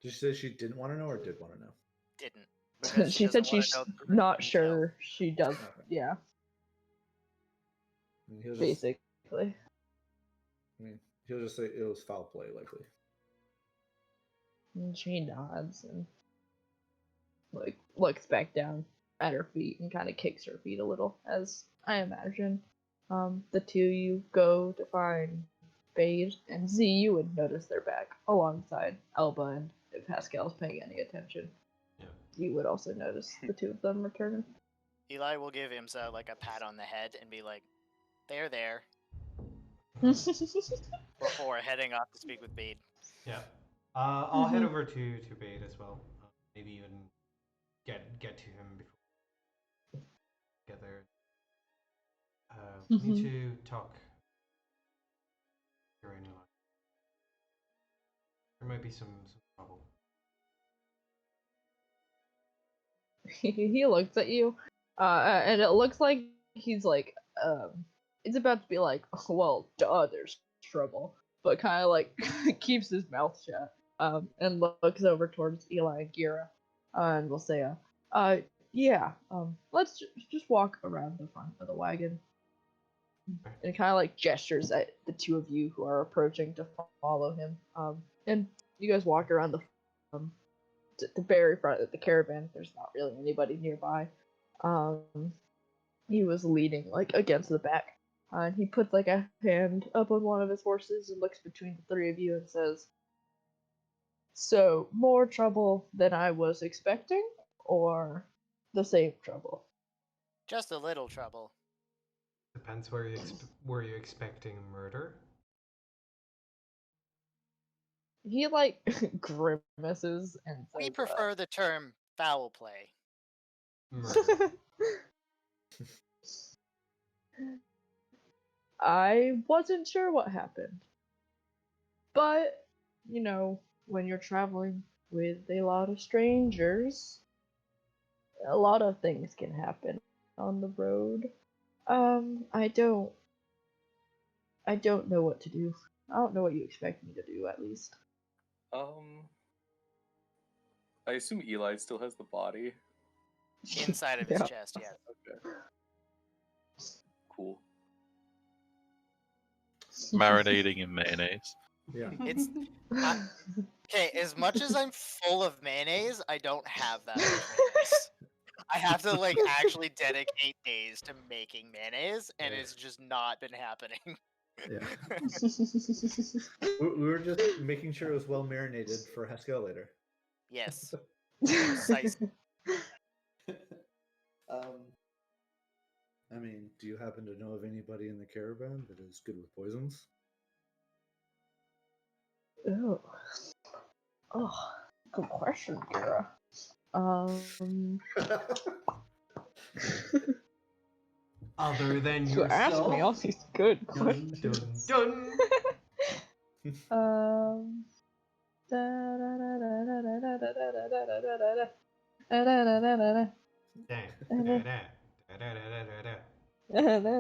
she say she didn't want to know or did want to know? Didn't. Because She doesn't said wanna she's know the not details. sure. She does. Okay. Yeah, I mean, he'll just, basically. he'll just say it was foul play, likely. And she nods and like looks back down at her feet and kind of kicks her feet a little, as I imagine. The two of you go to find Bade and Z. You would notice they're back alongside Elba, and if Pascal's paying any attention, Yeah. you would also notice the two of them returning. Eli will give him like a pat on the head and be like, "They're there," before heading off to speak with Bade. Yeah. I'll head Mhm. over to Bade as well. Maybe even get to him before get there. We need to talk. Tyranny. There might be some trouble. He looks at you, and it looks like he's like, it's about to be like, well, duh, there's trouble, but kind of like keeps his mouth shut, and looks over towards Eli and Gira, and will say, yeah, let's just walk around the front of the wagon, and kind of like gestures at the two of you who are approaching to follow him, and you guys walk around the very front of the caravan. There's not really anybody nearby. He was leaning like against the back, and he puts like a hand up on one of his horses and looks between the three of you and says, "So more trouble than I was expecting, or the same trouble?" Just a little trouble. Depends where you were you expecting murder? He like grimaces and We says, prefer the term foul play. Murder. I wasn't sure what happened. But, you know, when you're traveling with a lot of strangers, a lot of things can happen on the road. I don't know what to do. I don't know what you expect me to do, at least. I assume Eli still has the body. Inside of his Yeah. chest, yes. Okay. Cool. Marinating in mayonnaise. Yeah. It's okay. As much as I'm full of mayonnaise, I don't have that much mayonnaise. I have to like actually dedicate days to making mayonnaise, and Yeah. it's just not been happening. Yeah. We were just making sure it was well marinated for Haskell later. Yes, precisely. I mean, do you happen to know of anybody in the caravan that is good with poisons? Oh. Oh, good question, Kira. Other than You asked yourself. me all these good Dun, questions. dun, dun.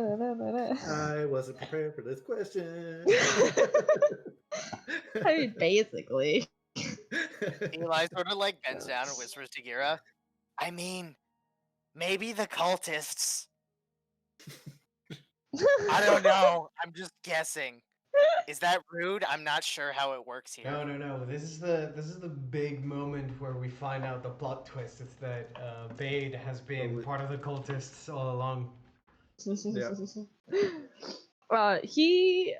I wasn't prepared for this question. I mean, basically. Eli sort of like bends down and whispers to Gira, "I mean, maybe the cultists. I don't know. I'm just guessing." Is that rude? I'm not sure how it works here. No. This is the big moment where we find out the plot twist. It's that Bade has been part of the cultists all along. He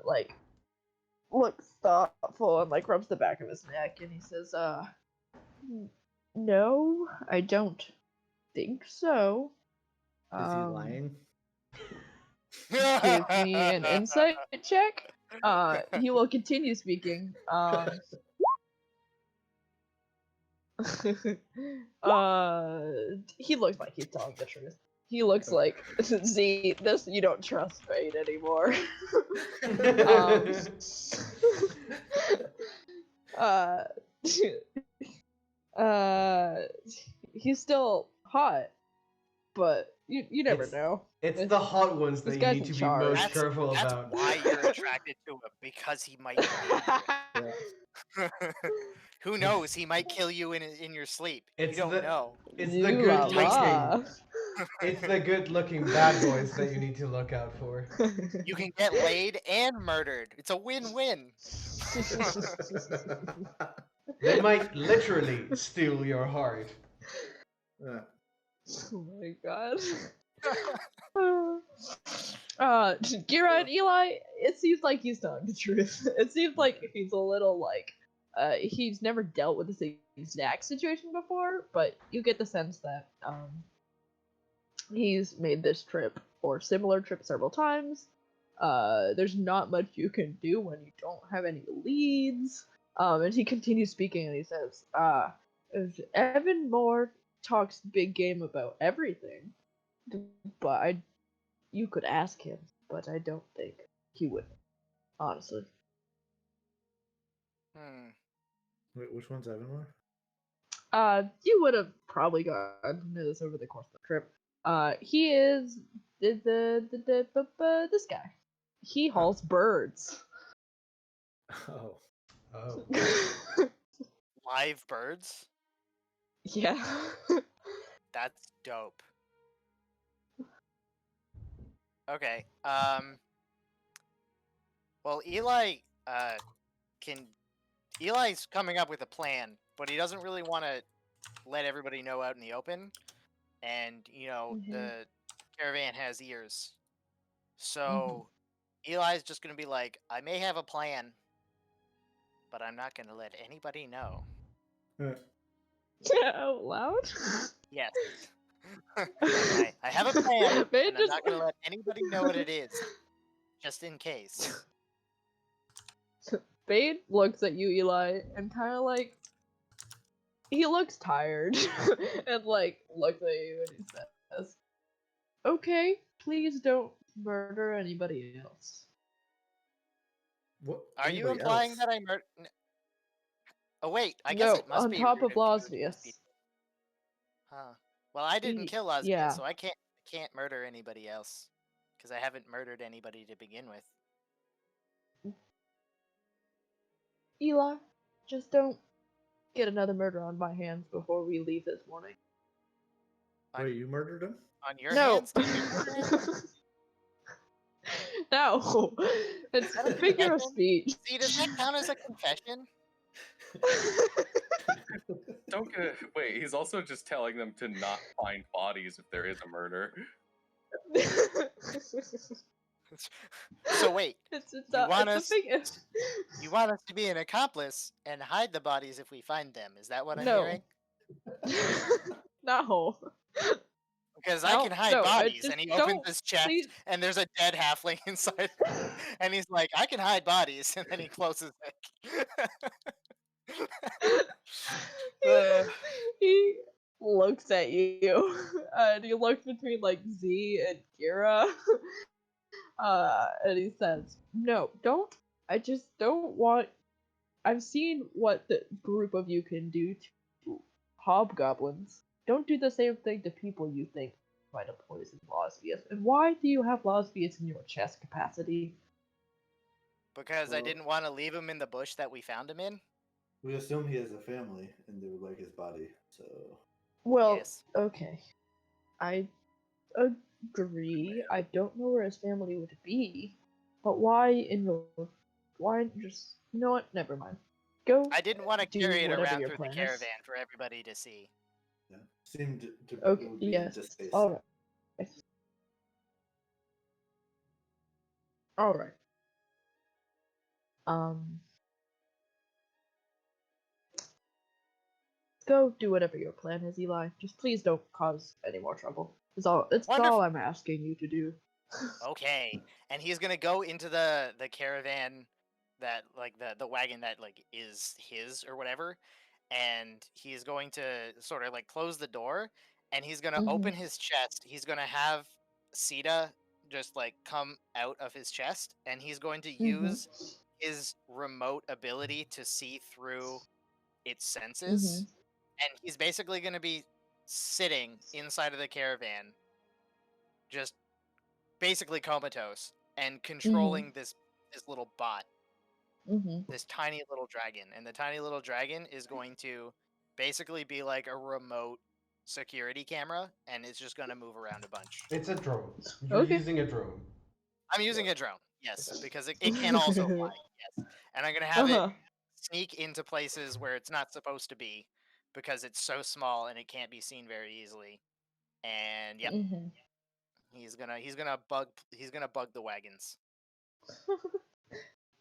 like looks thoughtful and like rubs the back of his neck and he says, no, I don't think so. Is he lying? Give me an insight check. He will continue speaking. He looks like he's telling the truth. He looks like Z. This you don't trust Fate anymore. He's still hot, but you never know. It's the hot ones This that you guy's need in to be charge. most careful That's about. why you're attracted to him, because he might be dangerous. Who knows? He might kill you in your sleep. It's you don't the- know. It's You the good la la. looking. It's the good looking bad boys that you need to look out for. You can get laid and murdered. It's a win-win. They might literally steal your heart. Yeah. Oh my god. Gira and Eli, it seems like he's telling the truth. It seems like he's a little like, he's never dealt with this exact situation before, but you get the sense that, he's made this trip or similar trip several times. There's not much you can do when you don't have any leads. And he continues speaking and he says, Evan Moore talks big game about everything, but you could ask him, but I don't think he would, honestly. Wait, which one's Evanmore? You would have probably gotten to know this over the course of the trip. He is this guy. He hauls birds. Oh. Oh. Live birds? Yeah. That's dope. Okay. Well, Eli's coming up with a plan, but he doesn't really want to let everybody know out in the open. And, the caravan has ears. So Eli's just going to be like, I may have a plan, but I'm not going to let anybody know. Out loud? Yes. I have a plan, Man, and I'm not going to let anybody know what it is, just in case. Bade looks at you, Eli, and kind of like, he looks tired, and like looks at you and he says, "Okay, please don't murder anybody else." What? Are you Anybody implying else? that I murdered? Oh wait, I guess it must on be top rude of if you accuse Lasvius. people. Huh. Well, I didn't kill Lasvius, Yeah. so I can't murder anybody else, because I haven't murdered anybody to begin with. Eli, just don't get another murder on my hands before we leave this morning. Wait, you murdered him? On your No. hands? Did you murder him? No. It's that a a figure of confession? speech. See, does that count as a confession? Don't get. Wait, he's also just telling them to not find bodies if there is a murder. So wait, it's you a want us figure. you want us to be an accomplice and hide the bodies if we find them? Is that what I'm No. hearing? No. Because I can hide no, bodies, just and he opens don't, his chest, please. and there's a dead halfling inside, and he's like, "I can hide bodies," and then he closes it. He looks at you, and he looks between like Z and Kira, and he says, "No, don't. I just don't want. I've seen what the group of you can do to hobgoblins. Don't do the same thing to people you think might have poisoned Lasvius. And why do you have Lasvius in your chest capacity?" Because I Well- didn't want to leave him in the bush that we found him in. We assume he has a family and they would like his body, so. Well, Yes. okay. I agree. I don't know where his family would be. But why just, you know what? Never mind. Go. I didn't want to do carry it whatever around your through the plan is. caravan for everybody to see. Yeah. Seemed to Okay. would be in Yes. distaste. All right. All right. Um. Go do whatever your plan is, Eli. Just please don't cause any more trouble. It's all Wonderful. I'm asking you to do. Okay, and he's gonna go into the caravan that like the wagon that like is his or whatever, and he's going to sort of like close the door, and he's gonna open his chest. He's gonna have Sita just like come out of his chest, and he's going to use his remote ability to see through its senses, and he's basically gonna be sitting inside of the caravan, just basically comatose and controlling this little bot, this tiny little dragon, and the tiny little dragon is going to basically be like a remote security camera, and it's just going to move around a bunch. It's a drone. You're Okay. using a drone. I'm using a drone, yes, because it can also fly, yes, and I'm going to have it sneak into places where it's not supposed to be because it's so small and it can't be seen very easily. And yep, he's gonna bug the wagons.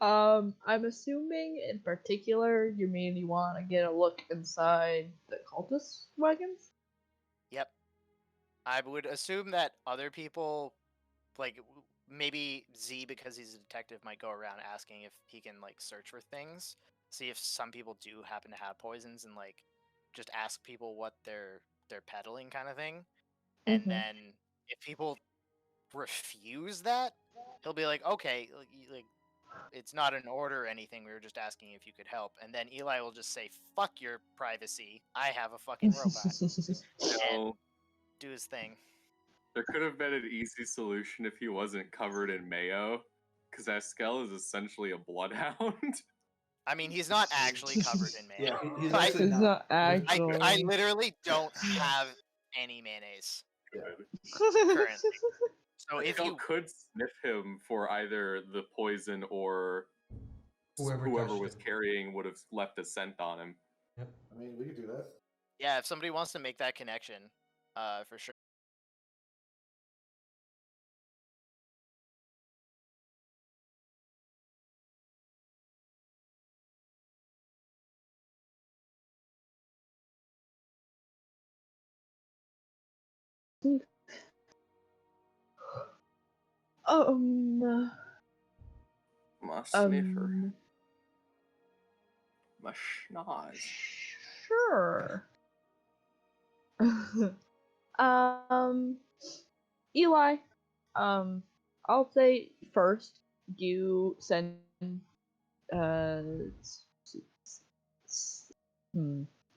I'm assuming in particular you mean you want to get a look inside the cultist wagons? Yep. I would assume that other people, like maybe Z, because he's a detective, might go around asking if he can like search for things, see if some people do happen to have poisons, and like just ask people what they're peddling, kind of thing. And then if people refuse that, he'll be like, okay, like it's not an order or anything. We were just asking if you could help. And then Eli will just say, "Fuck your privacy. I have a fucking robot." And do his thing. There could have been an easy solution if he wasn't covered in mayo, because Askel is essentially a bloodhound. I mean, he's not actually covered in Yeah, mayo. he's I, actually It's not I actually. literally don't have any mayonnaise Yeah. currently. So if Askel you could sniff him for either the poison or Whoever touched was him. carrying would have left a scent on him. Yep. I mean, we could do that. if somebody wants to make that connection, for sure. My sniffer. My schnoz. Sure. Eli, I'll say first you send uh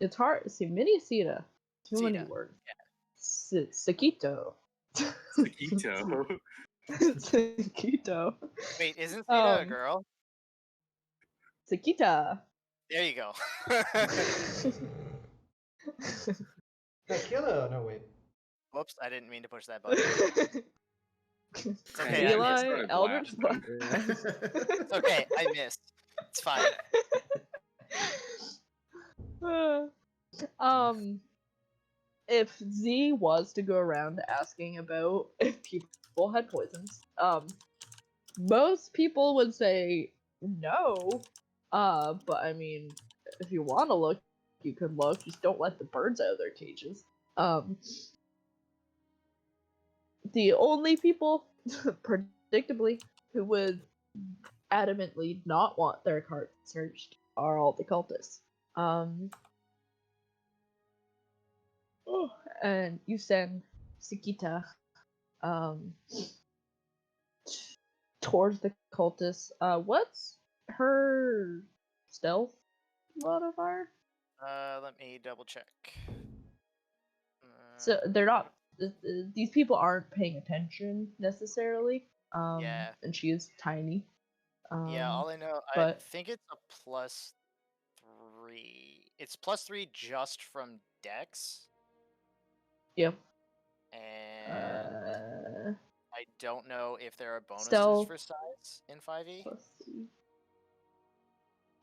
it's hard. See, mini Sita. Too many Sita. words. Sakito. Sakito. Sakito. Wait, isn't Sita a Um, girl? Sakita. There you go. The killer. No wait. Whoops, I didn't mean to push that button. It's okay, I Eli, missed. started Eldritch blasting. Blast. It's okay, I missed. It's fine. If Z was to go around asking about if people had poisons, most people would say no. But I mean, if you want to look, you can look. Just don't let the birds out of their cages. The only people, predictably, who would adamantly not want their cart searched are all the cultists. And you send Sakita towards the cultists. What's her stealth modifier? Let me double check. So they're not. These people aren't paying attention necessarily. Yeah. And she is tiny. Yeah, all I know, I but think it's a +3. It's +3 just from Dex, yep. and I don't know if there are bonuses Stealth. for size in 5e. Let's see.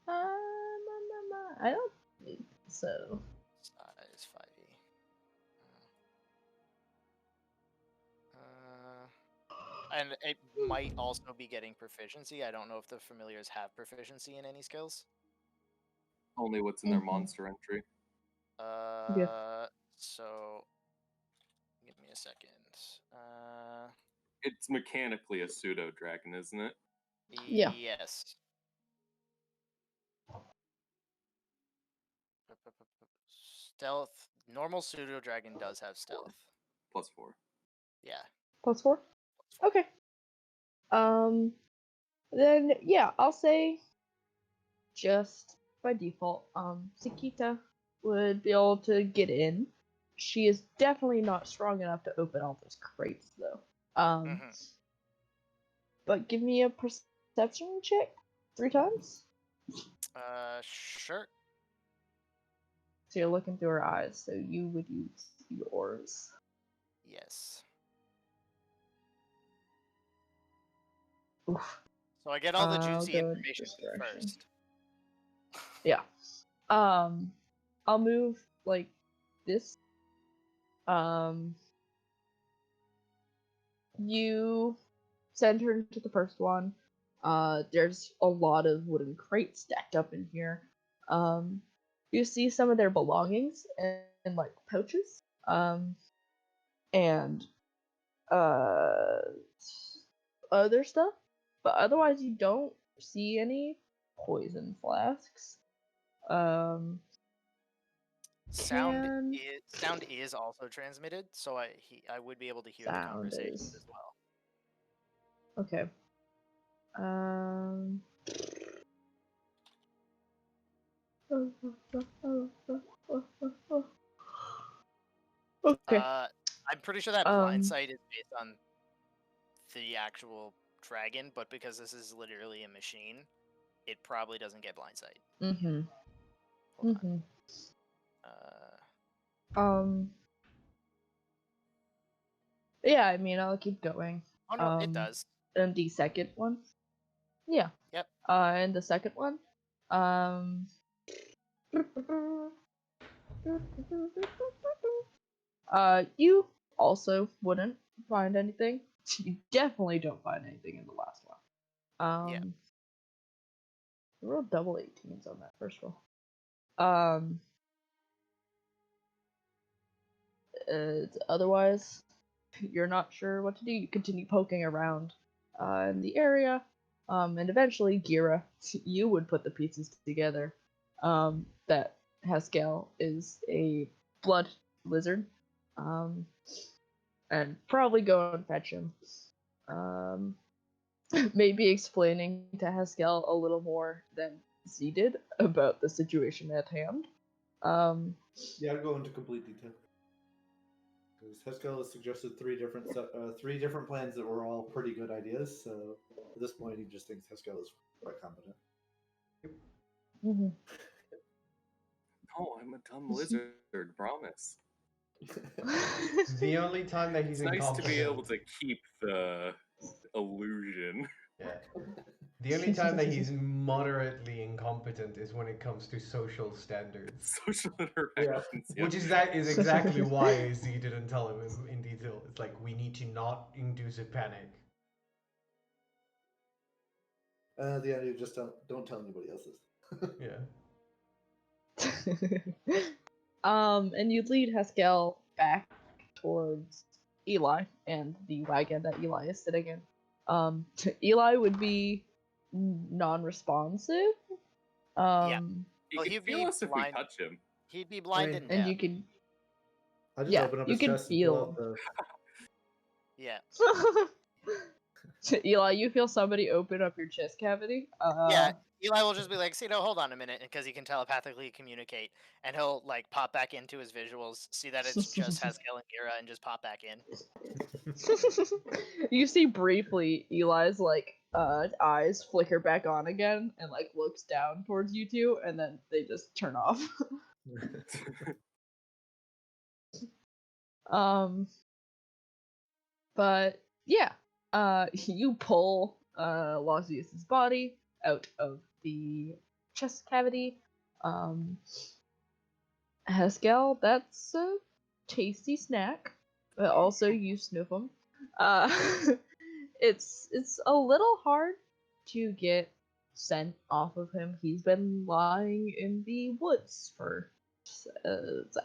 I don't think so. Size 5e. And it might also be getting proficiency. I don't know if the familiars have proficiency in any skills. Only what's in their Mhm. monster entry. So give me a second. It's mechanically a pseudo dragon, isn't it? Yeah. Yes. Stealth. Normal pseudo dragon does have stealth. +4. Yeah. +4? Okay. Then yeah, I'll say just by default, Sakita would be able to get in. She is definitely not strong enough to open all those crates though. But give me a perception check 3 times. Sure. So you're looking through her eyes, so you would use yours. Yes. Oof. So I get all the I'll juicy go in information this direction. first. Yeah. I'll move like this. You send her into the first one. There's a lot of wooden crates stacked up in here. You see some of their belongings in like pouches. And other stuff. But otherwise you don't see any poison flasks. Sound Can is also transmitted, so I would be able to hear the sound conversations is as well. okay. Okay. I'm pretty sure that blind sight is based on the actual dragon, but because this is literally a machine, it probably doesn't get blind sight. Mm-hmm. Hold Mm-hmm. on. Yeah, I mean, I'll keep going. Oh no, it does. And the second one. Yeah. Yep. And the second one. You also wouldn't find anything. You definitely don't find anything in the last one. Yeah. I rolled double 18s on that first roll. Otherwise, you're not sure what to do. You continue poking around in the area, and eventually, Gira, you would put the pieces together. That Haskell is a blood lizard, and probably go and fetch him. Maybe explaining to Haskell a little more than Z did about the situation at hand. Yeah, I'll go into complete detail. Because Haskell has suggested three different plans that were all pretty good ideas. So at this point, he just thinks Haskell is quite competent. Mm-hmm. No, I'm a dumb lizard, promise. The only time that he's It's nice to be able incompetent. to keep the illusion. Yeah. The only time that he's moderately incompetent is when it comes to social standards. Social interactions. Yeah. Which is exactly why Z didn't tell him in detail. It's like, we need to not induce a panic. The idea just don't tell anybody else's. Yeah. And you lead Haskell back towards Eli and the wagon that Eli is sitting in. Eli would be non-responsive. Yeah. He Well, can he'd feel be us if we blind. touch him. He'd be blind and And deaf. you can I just Yeah, open up you his can chest and pull out feel- the. Yeah. Eli, you feel somebody open up your chest cavity. Yeah. Eli will just be like, "See, no, hold on a minute," because he can telepathically communicate, and he'll like pop back into his visuals, see that it's just Haskell and Gira, and just pop back in. You see briefly Eli's like eyes flicker back on again and like looks down towards you two, and then they just turn off. But yeah, You pull Lausius's body out of the chest cavity. Haskell, that's a tasty snack. But also, you sniff them. Uh, it's a little hard to get scent off of him. He's been lying in the woods for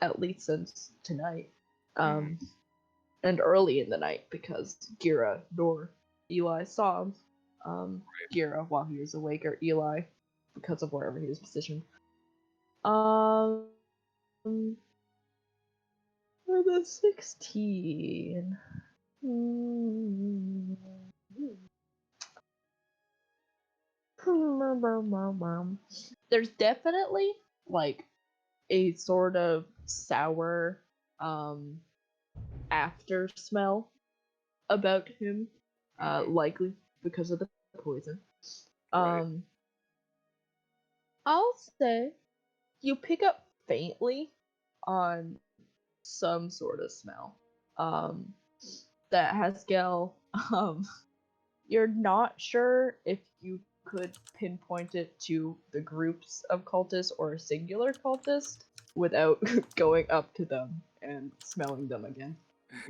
at least since tonight. And early in the night because Gira nor Eli saw him. Gira while he was awake, or Eli because of wherever he was positioned. For the 16. There's definitely like a sort of sour after smell about him, likely because of the poison. Right. I'll say you pick up faintly on some sort of smell. That Haskell, you're not sure if you could pinpoint it to the groups of cultists or a singular cultist without going up to them and smelling them again.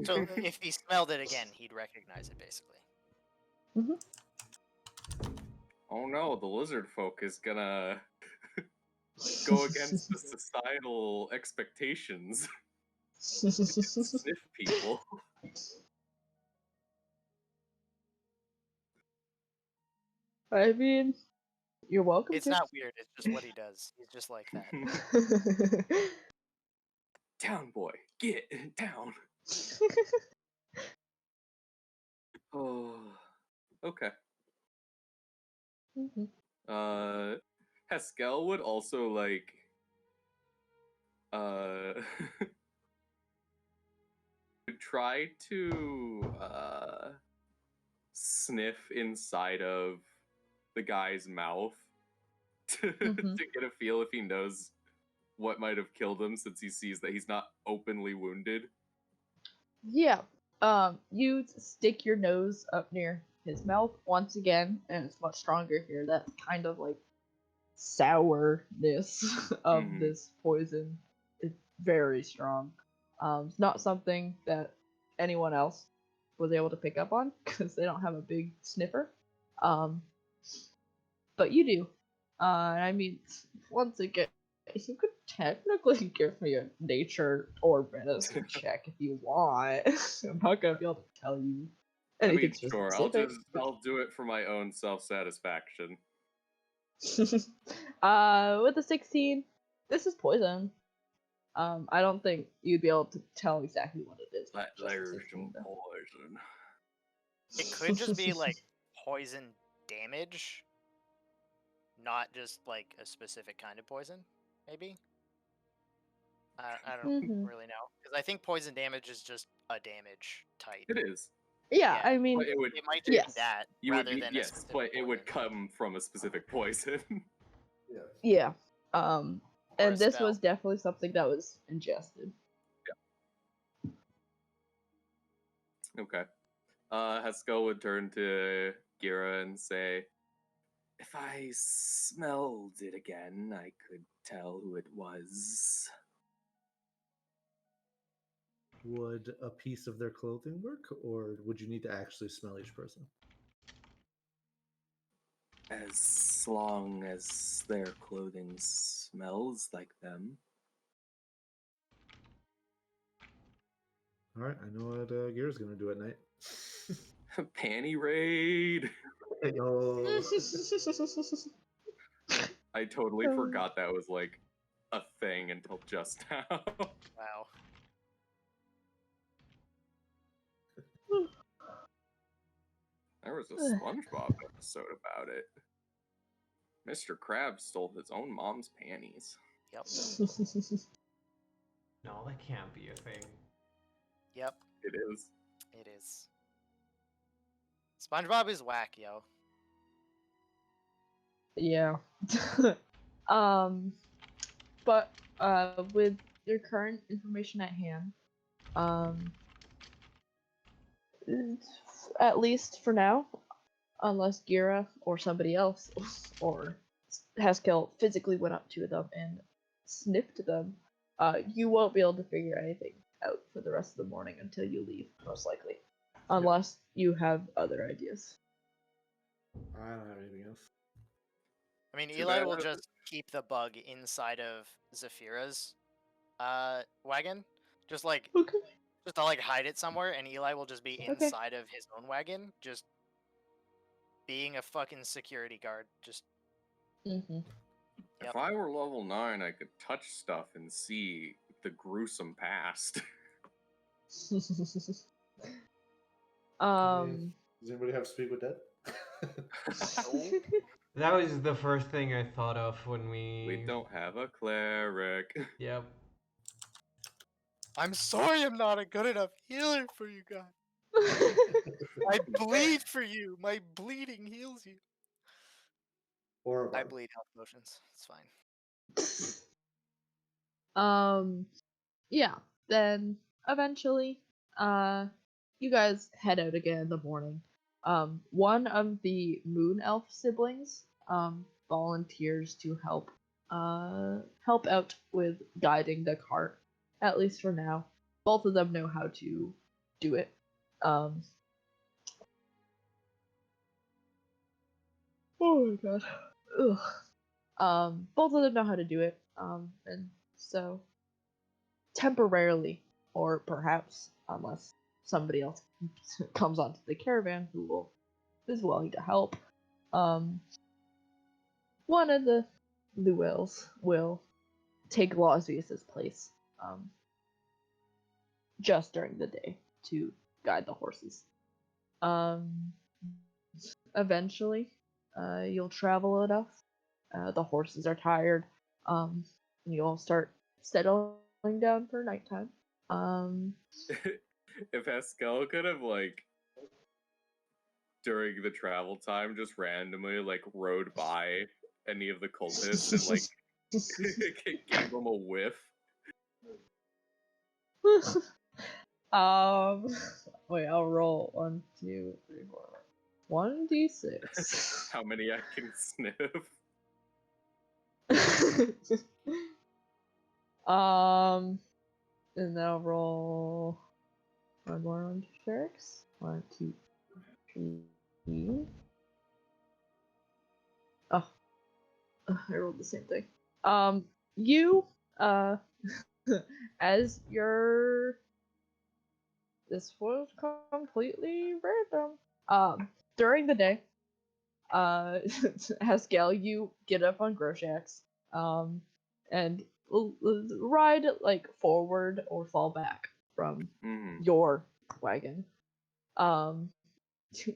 So if he smelled it again, he'd recognize it, basically. Oh no, the lizard folk is gonna go against the societal expectations. Sniff people. I mean, you're welcome It's to. not weird. It's just what he does. He's just like that. Down, boy, get down. Oh, okay. Haskell would also like would try to sniff inside of the guy's mouth to get a feel if he knows what might have killed him, since he sees that he's not openly wounded. Yeah. You stick your nose up near his mouth once again, and it's much stronger here. That kind of like sourness of this poison is very strong. It's not something that anyone else was able to pick up on because they don't have a big sniffer. But you do. I mean, once again, you could technically give me a nature or medicine check if you want. I'm not gonna be able to tell you I anything mean, sure, specific. I'll do it for my own self-satisfaction. With the 16, this is poison. I don't think you'd be able to tell exactly what it is. That Just there's 16, some though. poison. It could just be like poison damage, not just like a specific kind of poison, maybe. I don't really know, because I think poison damage is just a damage type. It is. Yeah, Yeah, I mean, But it would. It might just yes. be that You would rather be, than a yes, specific but it would poison. come from a specific poison. Yeah. Yeah. Or And a this spell. was definitely something that was ingested. Okay. Haskell would turn to Gira and say, "If I smelled it again, I could tell who it was." Would a piece of their clothing work, or would you need to actually smell each person? As long as their clothing smells like them. All right, I know what Gear's gonna do at night. Panty raid! Yo. I totally forgot that was like a thing until just now. Wow. There was a SpongeBob episode about it. Mr. Krabs stole his own mom's panties. Yep. No, that can't be a thing. Yep. It is. It is. SpongeBob is whack, yo. Yeah. But with your current information at hand, at least for now, unless Gira or somebody else or Haskell physically went up to them and sniffed them. You won't be able to figure anything out for the rest of the morning until you leave, most likely, unless you have other ideas. I don't have anything else. I mean, Too Eli bad will I- just keep the bug inside of Zafira's wagon, just like Okay. just to like hide it somewhere, and Eli will just be Okay. inside of his own wagon, just being a fucking security guard. Just Mm-hmm. Yep. If I were level 9, I could touch stuff and see the gruesome past. Does anybody have Speak with Dead? That was the first thing I thought of when We don't have a cleric. Yep. I'm sorry, I'm not a good enough healer for you guys. I bleed for you. My bleeding heals you. Or a I bard. bleed health potions. It's fine. Yeah, then eventually, you guys head out again in the morning. One of the moon elf siblings, volunteers to help out with guiding the cart, at least for now. Both of them know how to do it. Oh my god. Ugh. Both of them know how to do it. And so temporarily, or perhaps unless somebody else comes onto the caravan who is willing to help, one of the Luels will take Losvius's place, just during the day to guide the horses. Eventually, you'll travel enough. The horses are tired. And you all start settling down for nighttime. If Haskell could have, like, during the travel time, just randomly, like, rode by any of the cultists and, like, gave them a whiff. Wait, I'll roll 1, 2, 3, 4. 1d6. How many I can sniff. And then I'll roll 1 more 1d6. 1, 2, 3. Oh, I rolled the same thing. You, as your, this was completely random. During the day, Haskell, you get up on Groshax, and ride like forward or fall back from your wagon.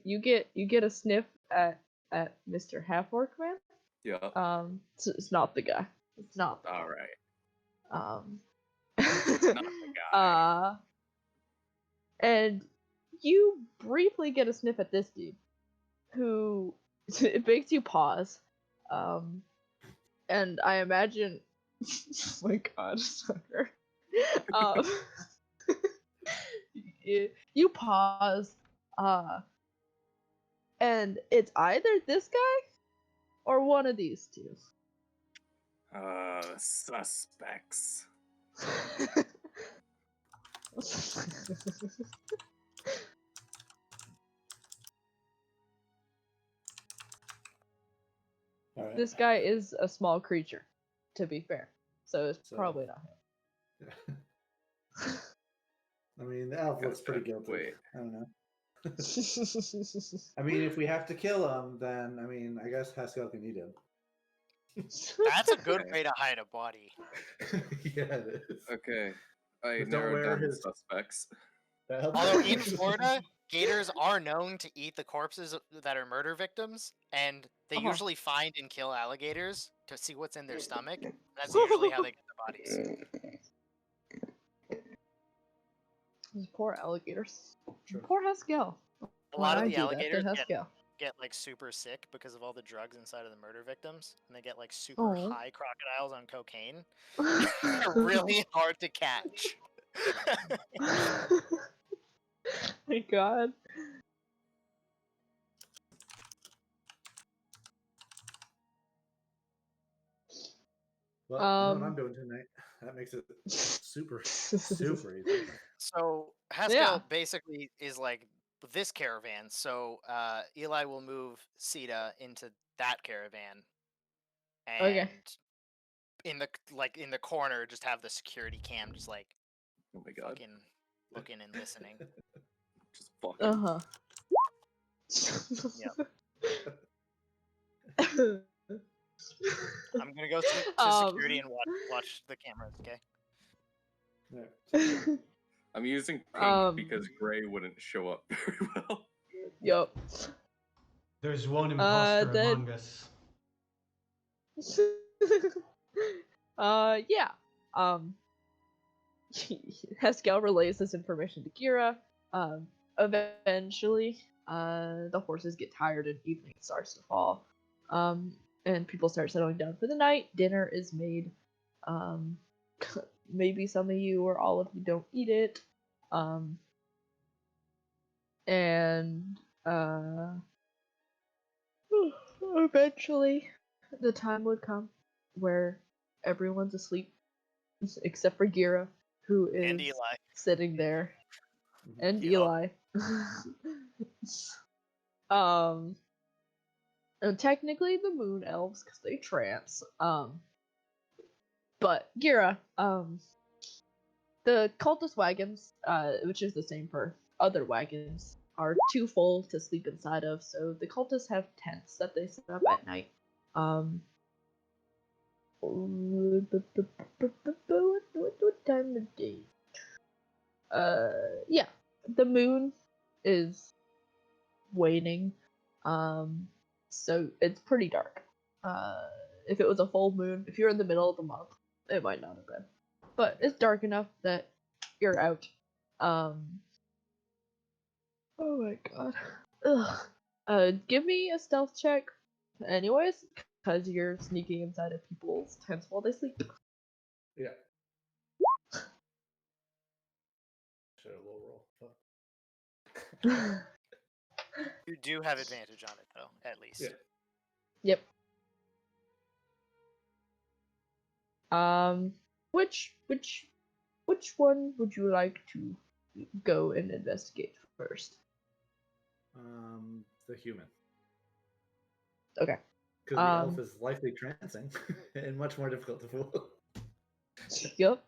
You get a sniff at Mr. Half-Orc Man. Yeah. It's not the guy. It's not the guy. Alright. It's not the guy. And you briefly get a sniff at this dude, who it makes you pause. And I imagine, oh my god, sucker. You pause, and it's either this guy or one of these two. Suspects. All right. This guy is a small creature, to be fair, so it's So- probably not him. I mean, the elf looks pretty guilty. Wait. I don't know. I mean, if we have to kill him, then I mean, I guess Haskell can eat him. That's a good way to hide a body. Yeah, it is. Okay. I But don't narrowed wear down the his- suspects. Although in Florida, gators are known to eat the corpses that are murder victims, and they usually find and kill alligators to see what's in their stomach. That's usually how they get the bodies. These poor alligators. True. Poor Haskell. A lot of Why'd I the do that to alligators Haskell? get like super sick because of all the drugs inside of the murder victims, and they get like super Aw. high crocodiles on cocaine. They're really hard to catch. My god. Well, I know what I'm doing tonight. That makes it super easy. So Haskell Yeah. basically is like this caravan. So Eli will move Sita into that caravan, and Okay. in the corner, just have the security cam just like Oh my god. fucking looking and listening. Just fucking. Uh-huh. I'm gonna go to security and watch the cameras. Okay. Yeah. I'm using pink because gray wouldn't show up very well. Yup. There's one imposter then- among us. Yeah. Haskell relays this information to Gira. Eventually, the horses get tired and evening starts to fall. And people start settling down for the night. Dinner is made. Maybe some of you or all of you don't eat it. And eventually, the time would come where everyone's asleep except for Gira, who is And Eli. sitting there, and Yup. Eli. And technically the moon elves because they trance. But Gira, the cultist wagons, which is the same for other wagons, are too full to sleep inside of. So the cultists have tents that they set up at night. What time of day? Yeah, the moon is waning. So it's pretty dark. If it was a full moon, if you're in the middle of the month, it might not have been. But it's dark enough that you're out. Oh my god. Ugh. Give me a stealth check, anyways, because you're sneaking inside of people's tents while they sleep. Yeah. Should have low roll. Fuck. You do have advantage on it though, at least. Yeah. Yep. Which one would you like to go and investigate first? The human. Okay. Because the elf is likely trancing and much more difficult to fool. Yep.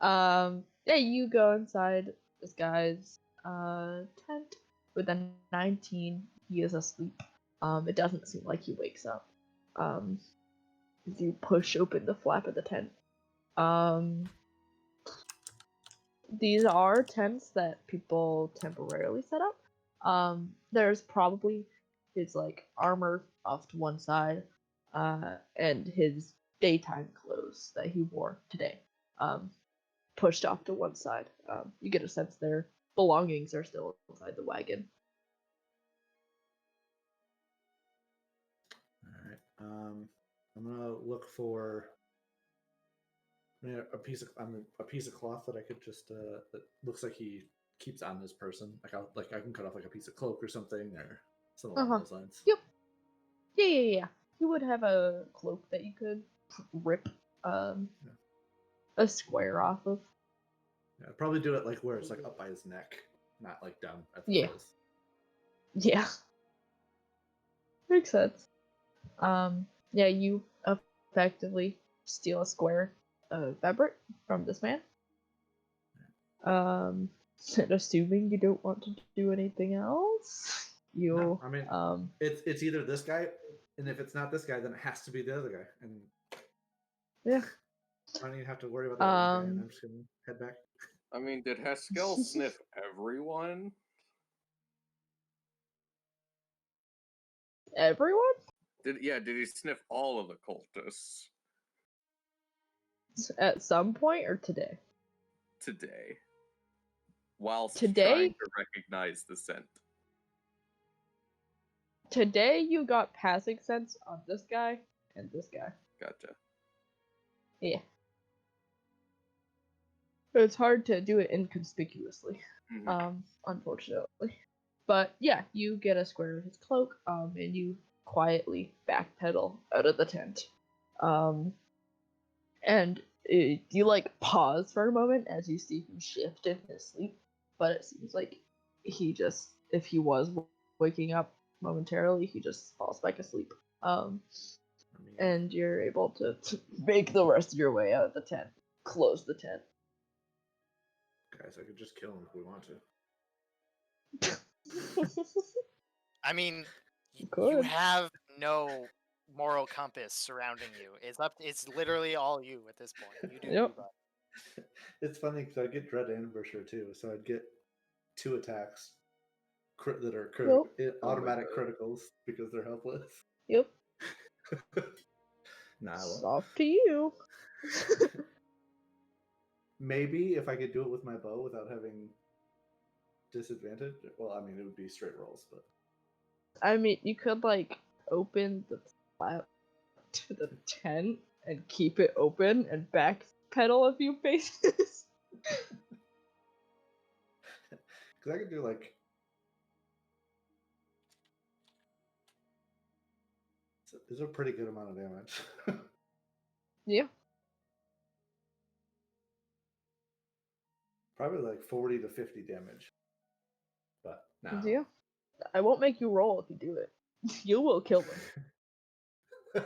Yeah, you go inside this guy's tent with a 19. He is asleep. It doesn't seem like he wakes up. As you push open the flap of the tent. These are tents that people temporarily set up. There's probably his like armor off to one side, and his daytime clothes that he wore today, pushed off to one side. You get a sense their belongings are still inside the wagon. All right. I'm gonna look for a piece of cloth that I could just that looks like he keeps on this person. I can cut off like a piece of cloak or something or something along those lines. Yep. Yeah. You would have a cloak that you could rip a square off of. Yeah, I'd probably do it like where it's like up by his neck, not like down at the Yeah. face. Yeah. Makes sense. Yeah, you effectively steal a square of fabric from this man. And assuming you don't want to do anything else, you No, I mean it's either this guy, and if it's not this guy, then it has to be the other guy. And yeah. I don't even have to worry about the other guy, and I'm just gonna head back. I mean, did Haskell sniff everyone? Everyone? Did he sniff all of the cultists At some point or today? today? Whilst Today? trying to recognize the scent. Today you got passing sense on this guy and this guy. Gotcha. Yeah. It's hard to do it inconspicuously, unfortunately. But yeah, you get a square of his cloak, and you quietly backpedal out of the tent. And you like pause for a moment as you see him shift in his sleep, but it seems like he just, if he was waking up momentarily, he just falls back asleep. And you're able to make the rest of your way out of the tent, close the tent. Guys, I could just kill him if we want to. I mean, you Good. have no moral compass surrounding you. It's literally all you at this point. You do Yep. you, bud. It's funny because I get Dread Ambusher too, so I'd get 2 attacks that are automatic criticals because they're helpless. Yep. Nah, It's well, off to you. maybe if I could do it with my bow without having disadvantage. Well, I mean, it would be straight rolls, but I mean, you could like open the flap to the tent and keep it open and backpedal a few paces. because I could do like. There's a pretty good amount of damage. Yeah. Probably like 40 to 50 damage. But no. Yeah. I won't make you roll if you do it. You will kill them.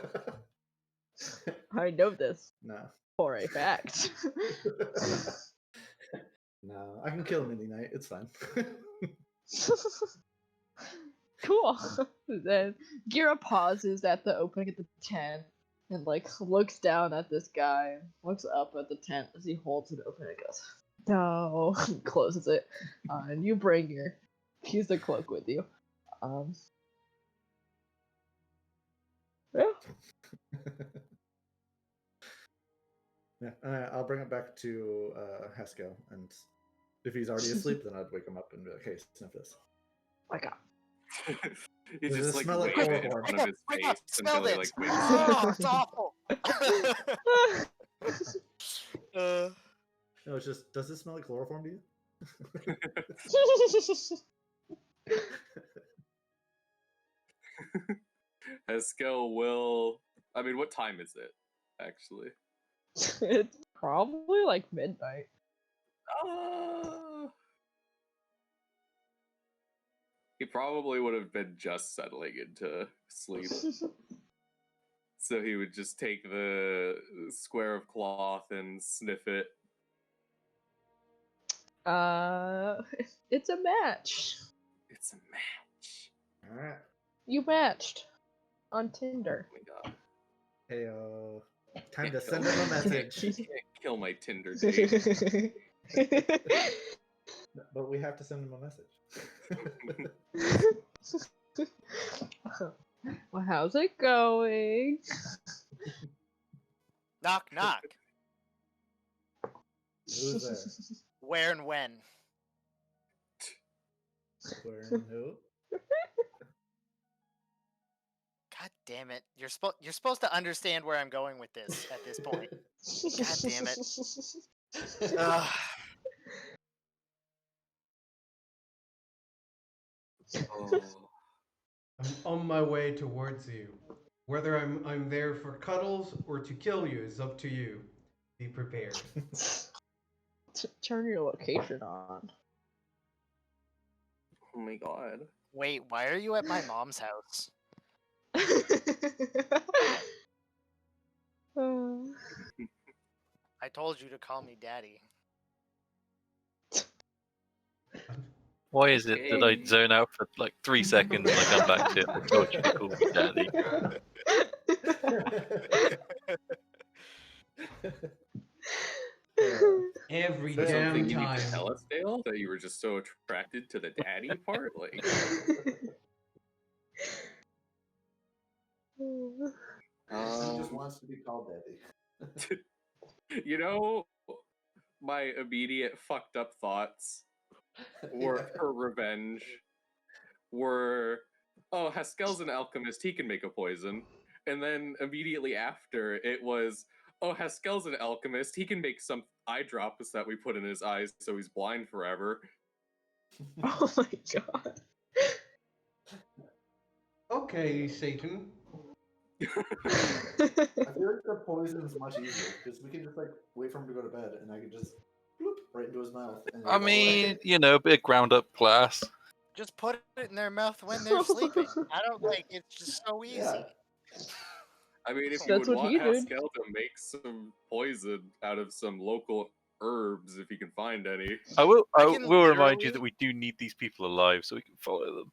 I know this No. for a fact. No, I can kill Mini Knight. It's fine. Cool. Then Gira pauses at the opening of the tent and like looks down at this guy, looks up at the tent as he holds it open and goes, "No," and closes it. And you bring your piece of cloak with you. Yeah. Yeah, I'll bring it back to Haskell, and if he's already asleep, then I'd wake him up and be like, "Hey, sniff this." My God. You Does just it like smell like wave it in chloroform? front of his Wake face up, smell until he this. like wakes up. Oh, it's awful. No, it's just. Does this smell like chloroform to you? Haskell will. I mean, what time is it? Actually, It's probably like midnight. he probably would have been just settling into sleep. So he would just take the square of cloth and sniff it. It's a match. It's a match. All right. You matched on Tinder. Oh my god. Hey, time to Can't send kill- him a message. Can't kill my Tinder date. But we have to send him a message. Well, how's it going? Knock, knock. Who's there? Where and when? Where and who? God damn it! You're supposed to understand where I'm going with this at this point. God damn it! Ugh. Oh. I'm on my way towards you. Whether I'm there for cuddles or to kill you is up to you. Be prepared. Turn your location on. Oh my god. Wait, why are you at my mom's house? I told you to call me daddy. Why is it that I Okay. zone out for like 3 seconds and I come back to it? I told you to call me daddy. Every Is there damn something you need time. to tell us, Dale? That you were just so attracted to the daddy part? Like, He just wants to be called daddy. you know, my immediate fucked up thoughts were for revenge were, oh, Haskell's an alchemist, he can make a poison. And then immediately after, it was, oh, Haskell's an alchemist, he can make some eye drops that we put in his eyes so he's blind forever. Oh my god. Okay, Satan. I feel like the poison's much easier because we can just like wait for him to go to bed, and I can just bloop right into his mouth. And I it'll go away. mean, you know, a bit of ground up glass. Just put it in their mouth when they're sleeping. I don't like. It's just so easy. Yeah. I mean, if you That's would what want he did. Haskell to make some poison out of some local herbs, if you can find any. I will can remind you that literally- we do need these people alive so we can follow them.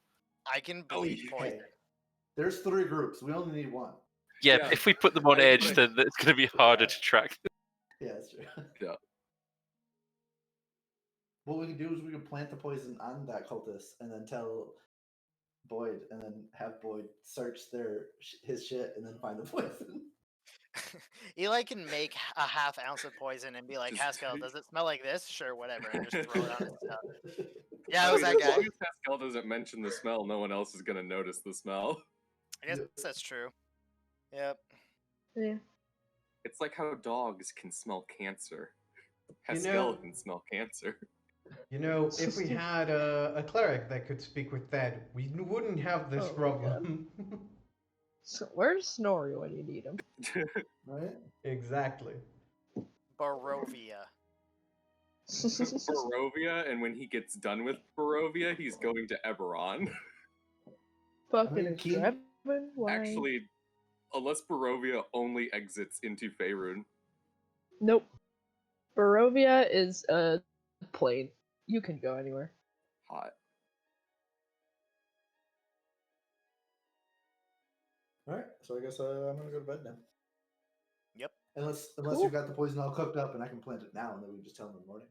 I can Oh, bleed yeah. poison. There's 3 groups. We only need 1. Yeah, Yeah. if we put them on I edge, agree. then it's going to be harder to track them. Yeah, that's true. Yeah. What we can do is we can plant the poison on that cultist and then tell Boyd, and then have Boyd search his shit and then find the poison. Eli can make a half ounce of poison and be like, Just Haskell, take- does it smell like this? Sure, whatever, and just throw it on his stuff. Yeah, I it was mean, that as guy. long as Haskell doesn't mention the smell, no one else is going to notice the smell. I guess that's true. Yep. Yeah. It's like how dogs can smell cancer. You Haskell know- can smell cancer. You know, if we had a cleric that could speak with dead, we wouldn't have this Oh my problem. So where's Snorri when you need him? Right? Exactly. Barovia. Barovia, and when he gets done with Barovia, he's going to Eberron. Fucking mean, Keen- Draven? Why? Actually, unless Barovia only exits into Faerun. Nope. Barovia is a plane. You can go anywhere. Hot. All right. So I guess I'm gonna go to bed now. Yep. Unless Cool. you've got the poison all cooked up and I can plant it now, and then we just tell him in the morning.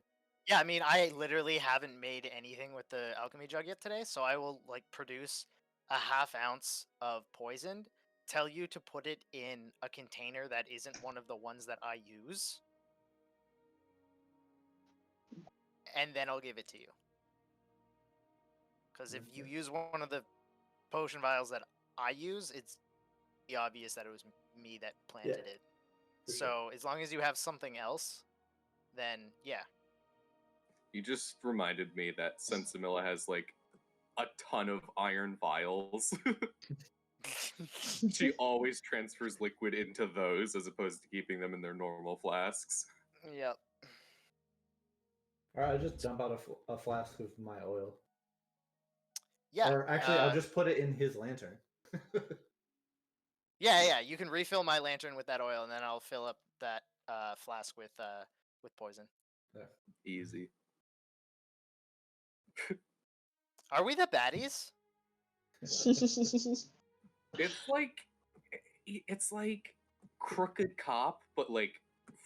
Yeah, I mean, I literally haven't made anything with the alchemy jug yet today, so I will like produce a half ounce of poison, tell you to put it in a container that isn't one of the ones that I use, and then I'll give it to you. Because if you use one of the potion vials that I use, it's obvious that it was me that planted it. for sure. So as long as you have something else, then yeah. You just reminded me that Sensimilla has like a ton of iron vials. She always transfers liquid into those as opposed to keeping them in their normal flasks. Yep. All right, I'll just dump out a flask of my oil. Yeah. Or actually, I'll just put it in his lantern. Yeah. You can refill my lantern with that oil, and then I'll fill up that flask with poison. Easy. Are we the baddies? It's like crooked cop, but like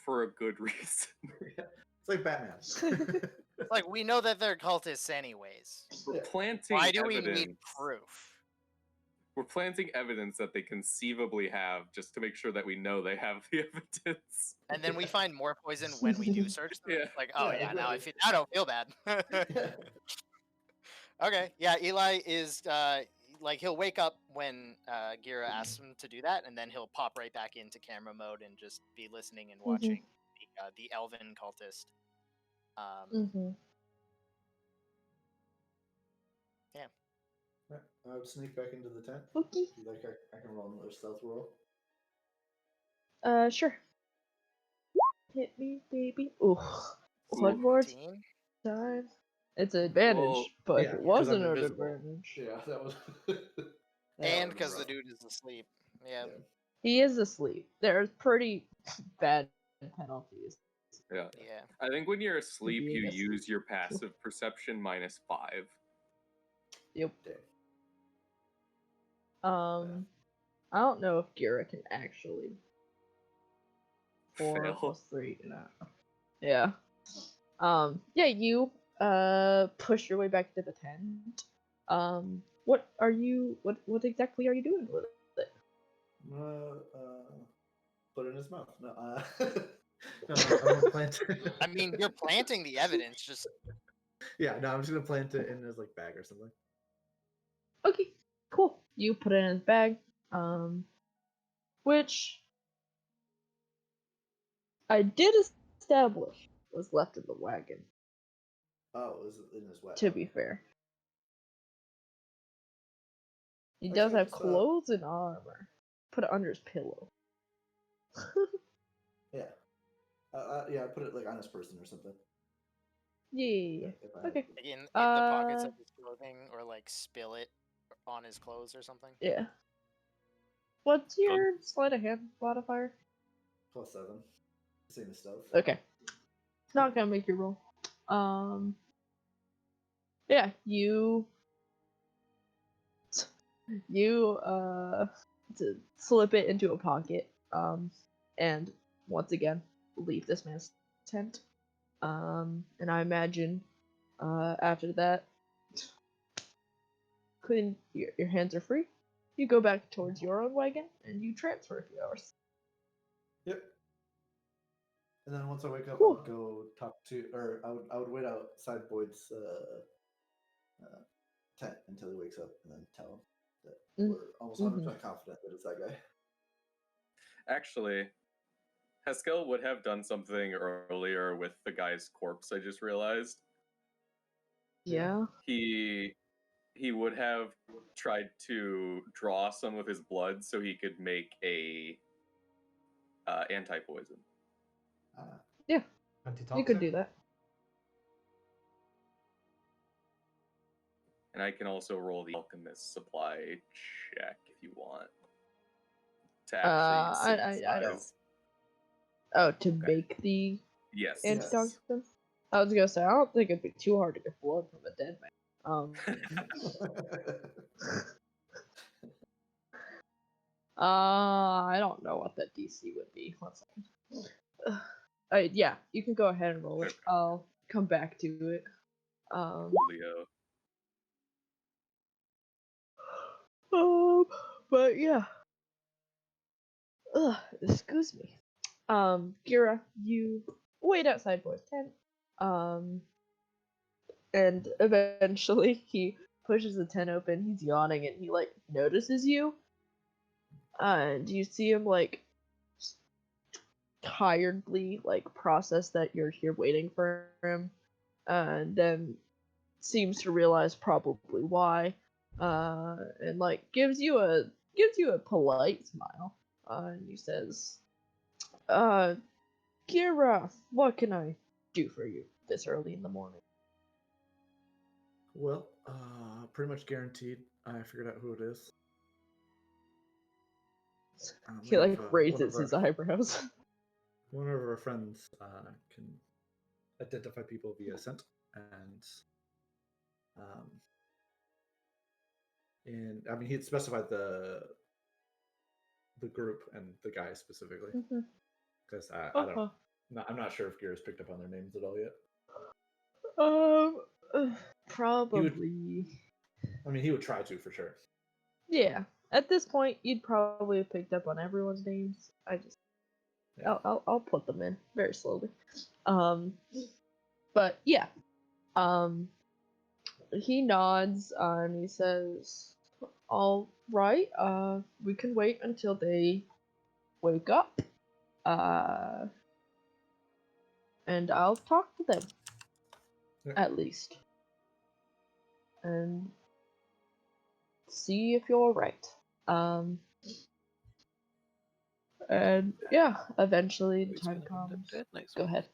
for a good reason. It's like Batman. Like, we know that they're cultists anyways. We're Yeah. planting Why do we evidence. need proof? We're planting evidence that they conceivably have, just to make sure that we know they have the evidence. And then we find more poison when we do search them. Yeah. It's like, oh Yeah, yeah, exactly. I don't feel bad. Okay, yeah, Eli is like he'll wake up when Gira asks him to do that, and then he'll pop right back into camera mode and just be listening and watching the elven cultist. Mm-hmm. Right, I would sneak back into the tent. Okay. Be like, I can roll another stealth roll. Sure. Hit me, baby. Ooh. One more 14? time. It's an advantage, Well, but yeah, it 'cause wasn't I'm an invisible. advantage. Yeah, that was. And was because the rough. dude is asleep. Yeah. He is asleep. There's pretty bad penalties. Yeah. Yeah. I think when you're asleep, being you asleep. use your passive perception -5. Yep. Damn. I don't know if Gira can actually. 4 Fail. plus 3. No. Yeah. Yeah, you push your way back to the tent. What are you? What exactly are you doing with it? Put it in his mouth. No, no, I'm gonna plant. I mean, you're planting the evidence. Just Yeah, no, I'm just gonna plant it in his like bag or something. Okay, cool. You put it in his bag. Which I did establish was left in the wagon. Oh, is it in his wet? To be fair, he Okay, does have just, clothes and armor. put it under his pillow. Yeah. Yeah, I put it like on his person or something. Yeah. If I have Okay. to. Like in the pockets Uh, of his clothing, or like spill it on his clothes or something. yeah. What's Fun. your sleight of hand modifier? +7. Same as stuff. Okay. Not gonna make you roll. Yeah, you to slip it into a pocket, and once again leave this man's tent. And I imagine, after that, clean your hands are free. You go back towards your own wagon and you transfer a few hours. Yep. And then once I wake up, I Cool. would go talk to, or I would wait outside Boyd's tent until he wakes up, and then tell him that Mm, we're almost 100% confident that it's that guy. Actually, Haskell would have done something earlier with the guy's corpse. I just realized Yeah. he would have tried to draw some of his blood so he could make a anti-poison. Yeah. Antitoxin. You could do that. And I can also roll the alchemist supply check if you want to actually I don't. synthesize. Oh, to make the Yes. antitoxin? I was gonna say, I don't think it'd be too hard to get blood from a dead man. I don't know what that DC would be. 1 second. Yeah, you can go ahead and roll it. Okay. I'll come back to it. Leo. But yeah. Excuse me. Gira, you wait outside Boy's tent. And eventually he pushes the tent open. He's yawning and he like notices you. And you see him like tiredly like process that you're here waiting for him, and then seems to realize probably why, and like gives you a polite smile, and he says, Kira, what can I do for you this early in the morning? Well, pretty much guaranteed. I figured out who it is. He We like have, raises his eyebrows. one of our friends can identify people via scent, and I mean, he had specified the group and the guy specifically, because I'm not sure if Gear's picked up on their names at all yet. Probably. I mean, he would try to for sure. Yeah. At this point, you'd probably have picked up on everyone's names. Yeah. I'll put them in very slowly. But yeah. He nods and he says, "All right. We can wait until they wake up. And I'll talk to them. Yeah. At least. And see if you're right." And yeah, eventually the It's time gonna end up comes. dead next Go week. ahead.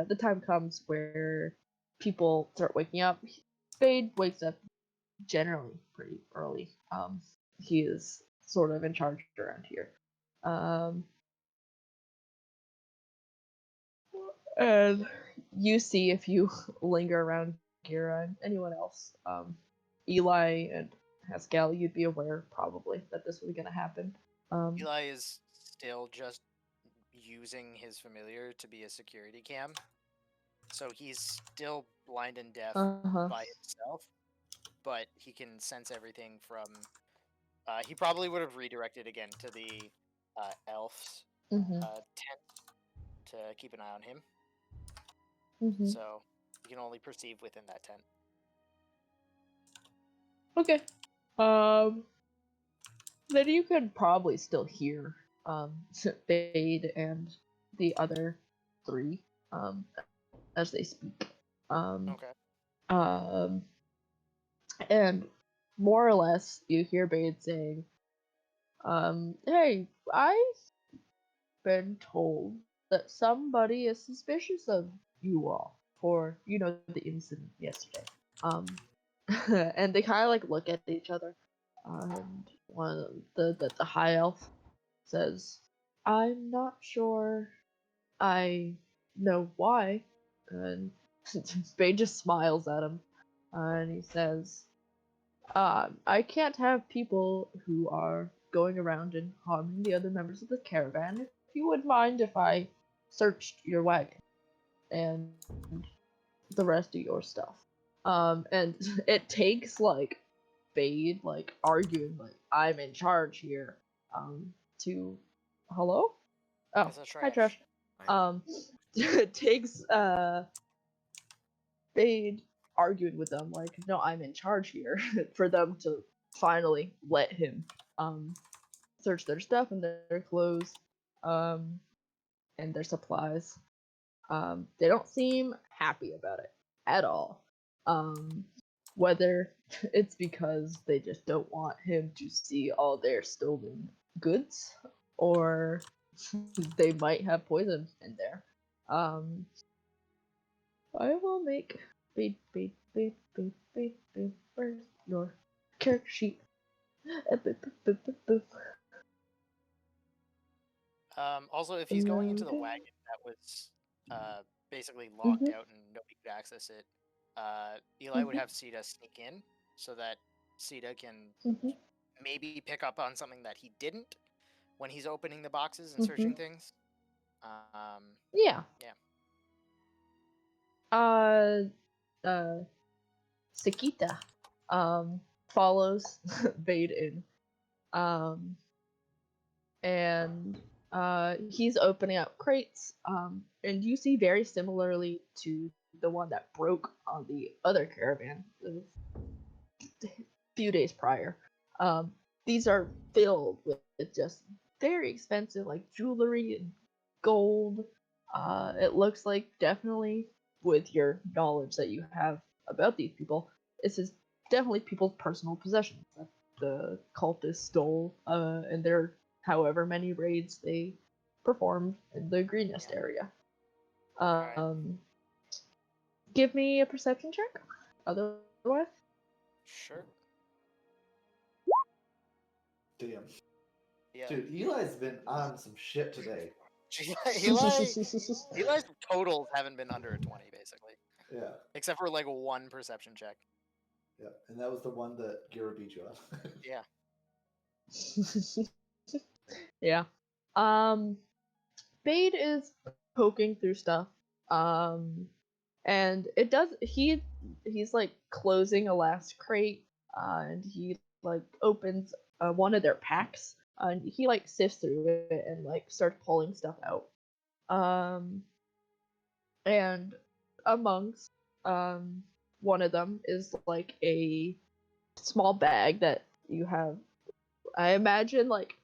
The time comes where people start waking up. Spade wakes up generally pretty early. He is sort of in charge around here. And you see, if you linger around Gira and anyone else, Eli and Haskell, you'd be aware probably that this was gonna happen. Eli is still just using his familiar to be a security cam, so he's still blind and deaf by himself, but he can sense everything from. He probably would have redirected again to the elf's tent to keep an eye on him. So you can only perceive within that tent. Okay. Then you can probably still hear Fade and the other three as they speak. Okay. And more or less, you hear Bade saying, hey, I've been told that somebody is suspicious of you all for, the incident yesterday. And they kind of like look at each other, and one of the high elf says, "I'm not sure I know why," and Bane just smiles at him, and he says, "I can't have people who are going around and harming the other members of the caravan. If you would mind if I searched your wagon and the rest of your stuff." And it takes like Bade like arguing like I'm in charge here. To hello? Oh, It's a hi trash. Trash. It takes Bade arguing with them like, no, I'm in charge here, for them to finally let him search their stuff and their clothes, and their supplies. They don't seem happy about it at all. Whether it's because they just don't want him to see all their stolen goods, or they might have poison in there. I will make where's your character sheet? Also, if he's going into the wagon that was basically locked Mhm. out and nobody could access it, Eli would have Sita sneak in so that Sita can Mhm. maybe pick up on something that he didn't when he's opening the boxes and Mhm. searching things. Yeah. Yeah. Sakita follows Vade in. And he's opening up crates, and you see very similarly to the one that broke on the other caravan a few days prior. These are filled with just very expensive, like jewelry and gold. It looks like definitely, with your knowledge that you have about these people, this is definitely people's personal possessions that the cultists stole in their however many raids they performed in the Green Nest area. Um, Give me a perception check. Otherwise, Sure. Damn. Yeah. Dude, Eli's been on some shit today. Eli's totals haven't been under a 20, basically. Yeah. Except for like one perception check. Yeah. And that was the one that Gira beat you on. Yeah. Yeah. Bade is poking through stuff. And it does he's like closing a last crate, and he like opens one of their packs, and he like sifts through it and like starts pulling stuff out. And amongst one of them is like a small bag that you have. I imagine like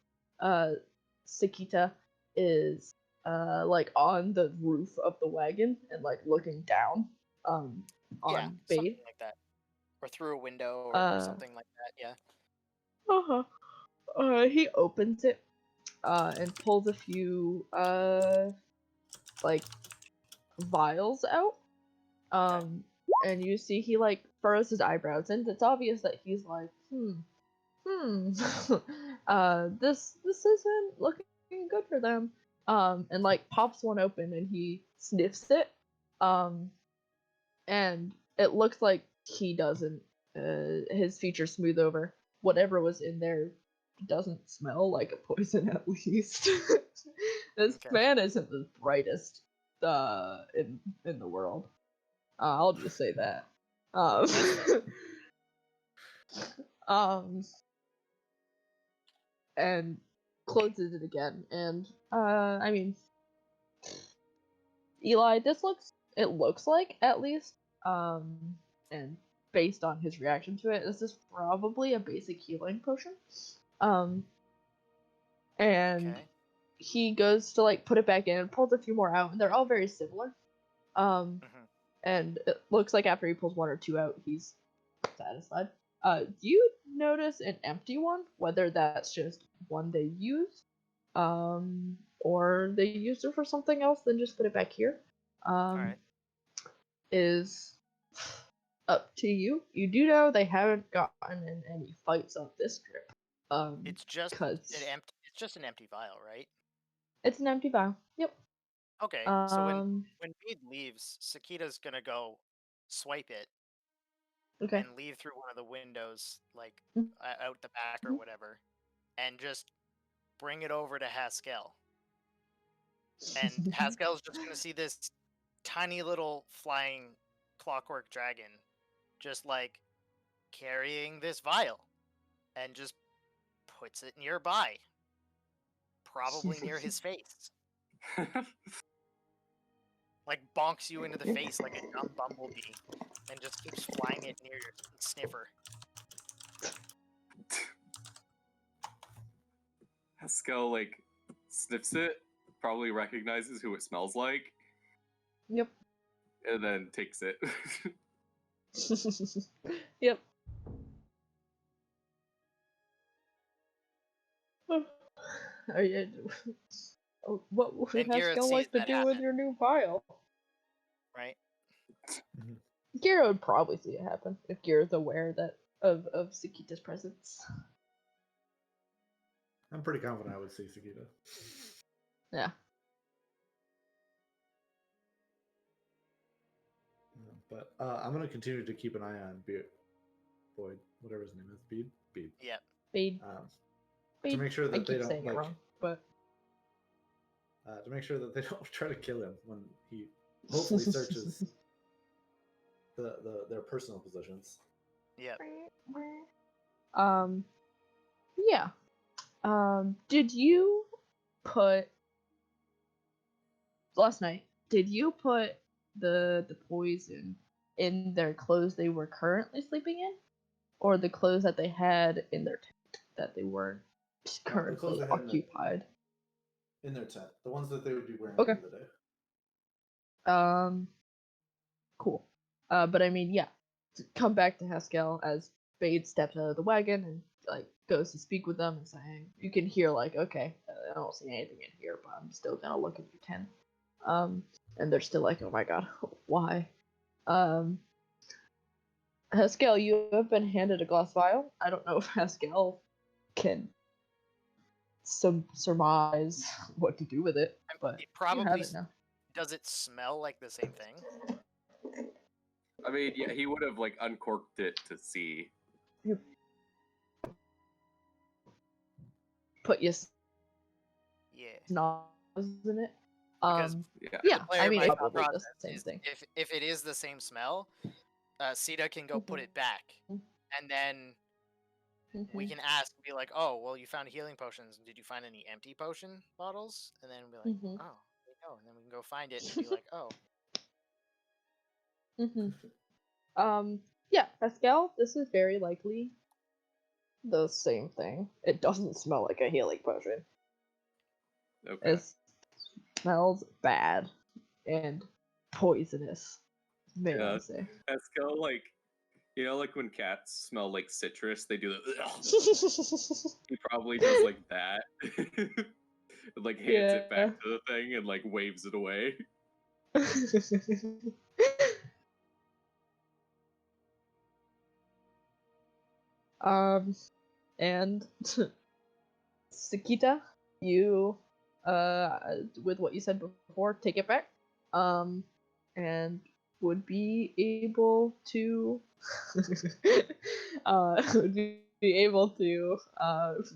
Sakita is like on the roof of the wagon and like looking down on Yeah, Bade. something like that. Or through a window or something like that, yeah. He opens it and pulls a few like vials out. And you see he like furrows his eyebrows, and it's obvious that he's like, this isn't looking good for them. And like pops one open and he sniffs it. And it looks like he doesn't. His features smooth over. Whatever was in there doesn't smell like a poison, at least. This man isn't the brightest in the world. I'll just say that. And closes it again. And I mean, Eli, it looks like, at least, and based on his reaction to it, this is probably a basic healing potion. And he goes to like put it back in and pulls a few more out, and they're all very similar. And it looks like after he pulls one or two out, he's satisfied. You notice an empty one, whether that's just one they used, or they used it for something else, then just put it back here. Alright. Is up to you. You do know they haven't gotten in any fights on this trip. It's just because It's just an empty vial, right? it's an empty vial. Yep. Okay, so when Bede leaves, Sakita's gonna go swipe it Okay. and leave through one of the windows, like Mhm. out the back or whatever, and just bring it over to Haskell. And Haskell's just gonna see this tiny little flying clockwork dragon, just like carrying this vial, and just puts it nearby, probably near his face. Like bonks you into the face like a dumb bumblebee, and just keeps flying it near your sniffer. Haskell like sniffs it, probably recognizes who it smells like, Yep. and then takes it. Yep. Are you? What would And Garrett Haskell sees like to that do with happen. your new vial? Right? Garrett would probably see it happen if Garrett's aware that of Sakita's presence. I'm pretty confident I would see Sakita. Yeah. But I'm gonna continue to keep an eye on Boyd, whatever his name is, Bede. Yeah. Bede. To make sure I that they keep don't saying it wrong, but to make sure that they don't try to kill him when he hopefully searches their personal possessions. Yeah. Yeah. Did you put last night? Did you put the poison in their clothes they were currently sleeping in, or the clothes that they had in their tent that they were currently clothes they had occupied? In their tent, the ones that they would be wearing Okay. during the day. Cool. But I mean, yeah. To come back to Haskell as Bade steps out of the wagon and like goes to speak with them and saying, you can hear like, okay, I don't see anything in here, but I'm still gonna look at your tent. And they're still like, oh my god, why? Haskell, you have been handed a glass vial. I don't know if Haskell can surmise what to do with it, but It probably you have it now. Does it smell like the same thing? I mean, yeah, he would have like uncorked it to see. You put your Yeah. nose in it. Because Yeah, player I mean, might it's probably the process same is thing. If it is the same smell, Sita can go put it back, and then we can ask, be like, "Oh, well, you found healing potions. Did you find any empty potion bottles?" And then be like, "Oh, there you go." And then we can go find it and be like, "Oh." Yeah, Pascal, this is very likely the same thing. It doesn't smell like a healing potion. Okay. It smells bad and poisonous, may I say. Esco, like, you know, like when cats smell like citrus, they do the. He probably does like that. And, like hands it back to the thing and like waves it away. And Sakita, you with what you said before, take it back. And would be able to would be able to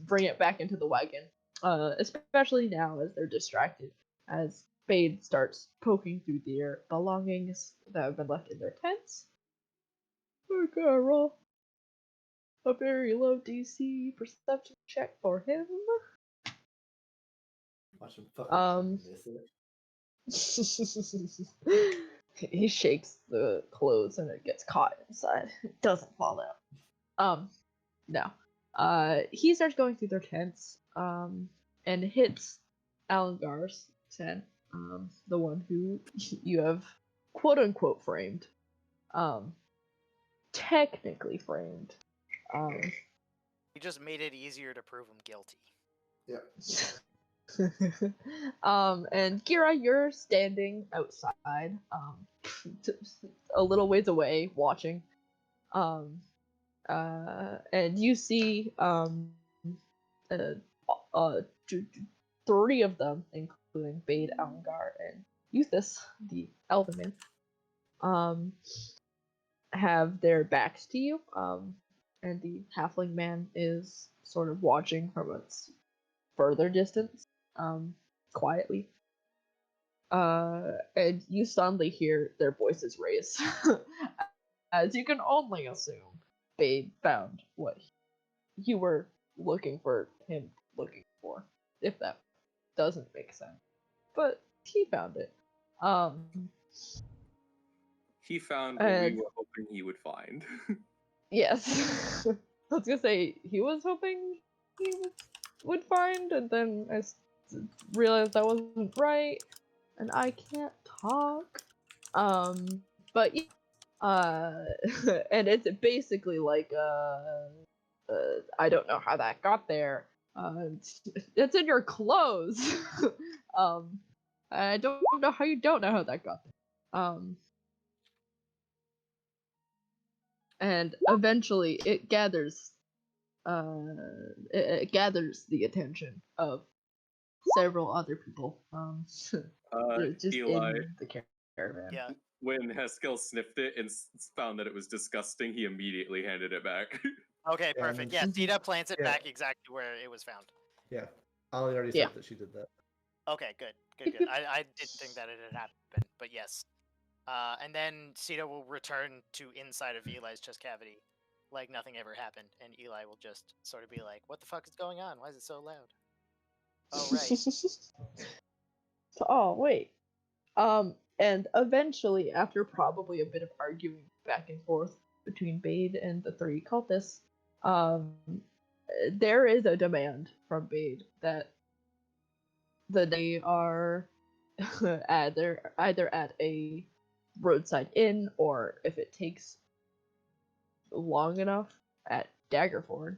bring it back into the wagon. Especially now as they're distracted, as Bade starts poking through their belongings that have been left in their tents. We're gonna roll a very low DC perception check for him. Watch him fucking miss it. He shakes the clothes and it gets caught inside. It doesn't fall out. No. He starts going through their tents, and hits Alangar's tent, the one who you have quote unquote framed. Technically framed. He just made it easier to prove him guilty. Yeah. And Gira, you're standing outside, a little ways away, watching. And you see, uh, three of them, including Bade, Alngar, and Euthus, the Elven man, have their backs to you. And the Halfling man is sort of watching from a further distance, quietly. And you suddenly hear their voices raise. As you can only assume, Bade found what you were looking for him looking for, if that doesn't make sense. But he found it. He found what we And were hoping he would find. yes, I was gonna say he was hoping he would find, and then I realized that wasn't right, and I can't talk. But yeah, and it's basically like I don't know how that got there. It's in your clothes. I don't know how you don't know how that got there. And eventually it gathers it gathers the attention of several other people. Just Eli, in the caravan. Yeah. when Haskell sniffed it and found that it was disgusting, he immediately handed it back. Okay, perfect. Yeah, Mhm. Sita plants it Yeah. back exactly where it was found. Yeah. Ollie already Yeah. said that she did that. Okay, good. I didn't think that it had happened, but yes. And then Sita will return to inside of Eli's chest cavity, like nothing ever happened, and Eli will just sort of be like, "What the fuck is going on? Why is it so loud?" Oh right. Oh wait. And eventually, after probably a bit of arguing back and forth between Bade and the three cultists, there is a demand from Bade that they are either at a roadside inn, or if it takes long enough, at Daggerford.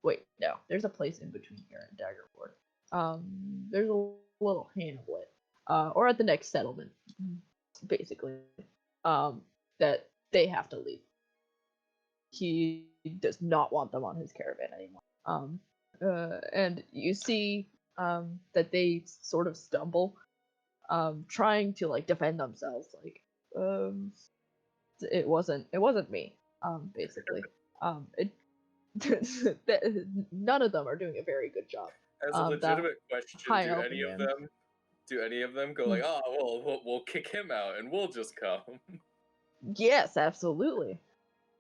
Wait, no, there's a place in between here and Daggerford. There's a little hamlet, or at the next settlement, basically, that they have to leave. He does not want them on his caravan anymore. And you see, that they sort of stumble, trying to like defend themselves, like, it wasn't me, basically. It none of them are doing a very good job. As a That legitimate question, high do any elven of man. them go like, "Oh, we'll kick him out and we'll just come"? Yes, absolutely.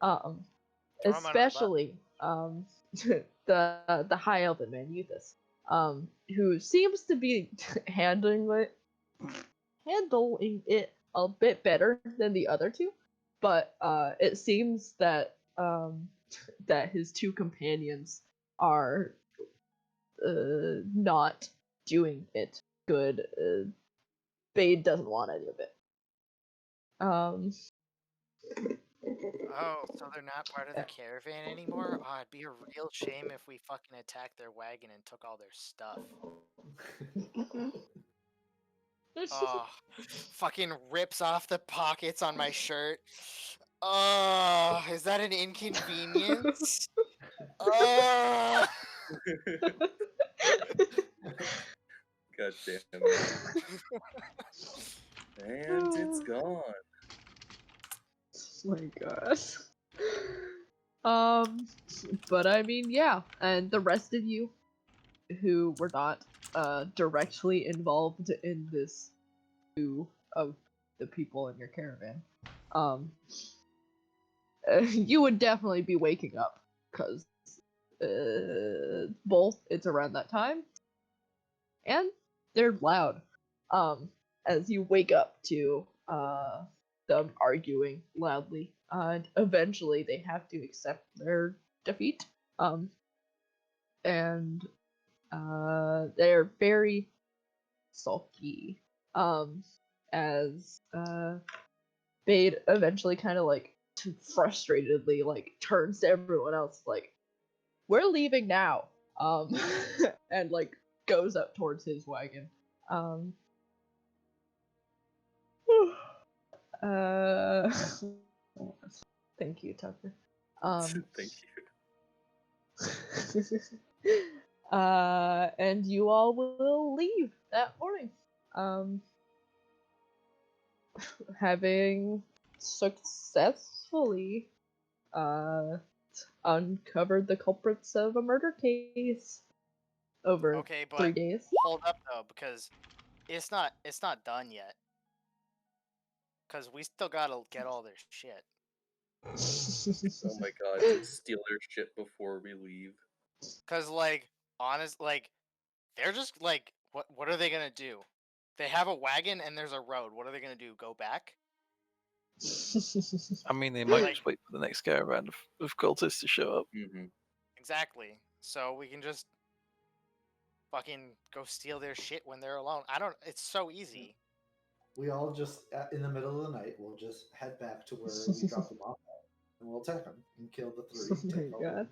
Um, Throw him under the bus. Especially the high elven man Euthus, who seems to be handling it a bit better than the other two, but it seems that that his two companions are not doing it good. Bade doesn't want any of it. Oh, so they're not part of the caravan anymore? Oh, it'd be a real shame if we fucking attacked their wagon and took all their stuff. Oh, fucking rips off the pockets on my shirt. Oh, is that an inconvenience? Oh, God damn it! And it's gone. Oh my gosh. But I mean, yeah, and the rest of you who were not directly involved in this coup of the people in your caravan, you would definitely be waking up, because both it's around that time and they're loud. As you wake up to them arguing loudly, and eventually they have to accept their defeat. And they're very sulky. As Bade eventually kind of like frustratedly like turns to everyone else like, "We're leaving now," and like goes up towards his wagon. Uh, thank you, Tucker. Thank you. And you all will leave that morning. Having successfully uncovered the culprits of a murder case over Okay, 3 but days. hold up though, because it's not done yet. Because we still gotta get all their shit. Oh my god, to steal their shit before we leave. Because like, they're just like, what are they gonna do? They have a wagon and there's a road. What are they gonna do? Go back? I mean, they might Like- just wait for the next caravan of cultists to show up. Mm-hmm. Exactly. So we can just fucking go steal their shit when they're alone. It's so easy. We all just in the middle of the night, we'll just head back to where we dropped them off at, and we'll attack them and kill the three. Oh Take my all god.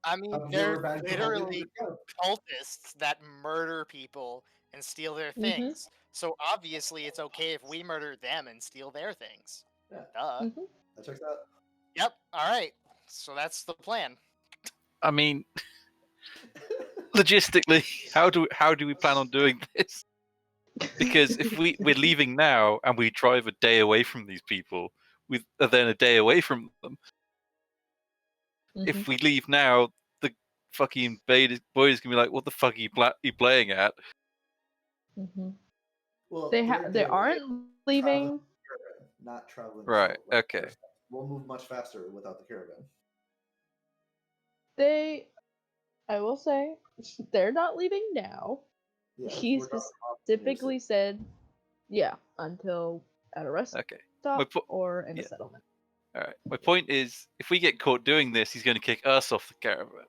I mean, of them. they're We're back to literally holding cultists that murder people and steal their Mhm. things. So obviously it's okay if we murder them and steal their things. Yeah. Duh. Mhm. That checks out. Yep. All right. So that's the plan. I mean, logistically, how do we plan on doing this? Because if we're leaving now and we drive a day away from these people, we are then a day away from them. Mhm. If we leave now, the fucking boys can be like, "What the fuck are you playing at?" Mhm. Well, They they're they good aren't leaving. caravan, not traveling. Right, slow, like okay. first. We'll move much faster without the caravan. I will say, they're not leaving now. Yeah, He we're dropping off specifically said, yeah, until at a rest Okay. stop po- or in a yeah. settlement. All right. My point is, if we get caught doing this, he's going to kick us off the caravan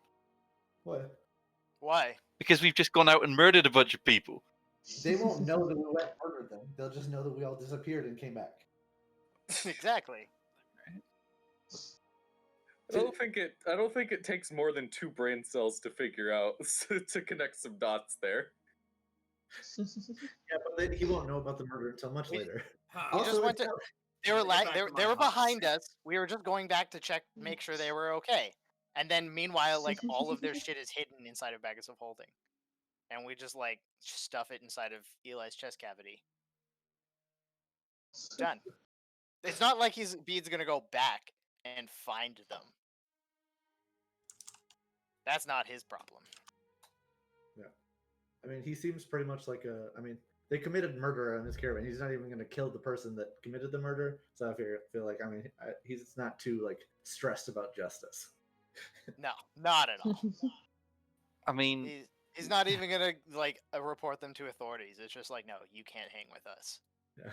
What? Why? because we've just gone out and murdered a bunch of people. They won't know that we went and murdered them. They'll just know that we all disappeared and came back. Exactly. I don't think it takes more than 2 brain cells to figure out to connect some dots there. Yeah, but then he won't know about the murder until much We- later. We just went to. They were Let me get back they to my were house. behind us. We were just going back to make sure they were okay. And then meanwhile, like all of their shit is hidden inside of bags of holding, and we just like stuff it inside of Eli's chest cavity. Done. It's not like Bede's gonna go back and find them. That's not his problem. I mean, he seems pretty much like a. I mean, they committed murder on his caravan. He's not even going to kill the person that committed the murder. So I feel like, I mean, he's not too like stressed about justice. No, not at all. I mean, He's not even gonna like report them to authorities. It's just like, no, you can't hang with us. Yeah.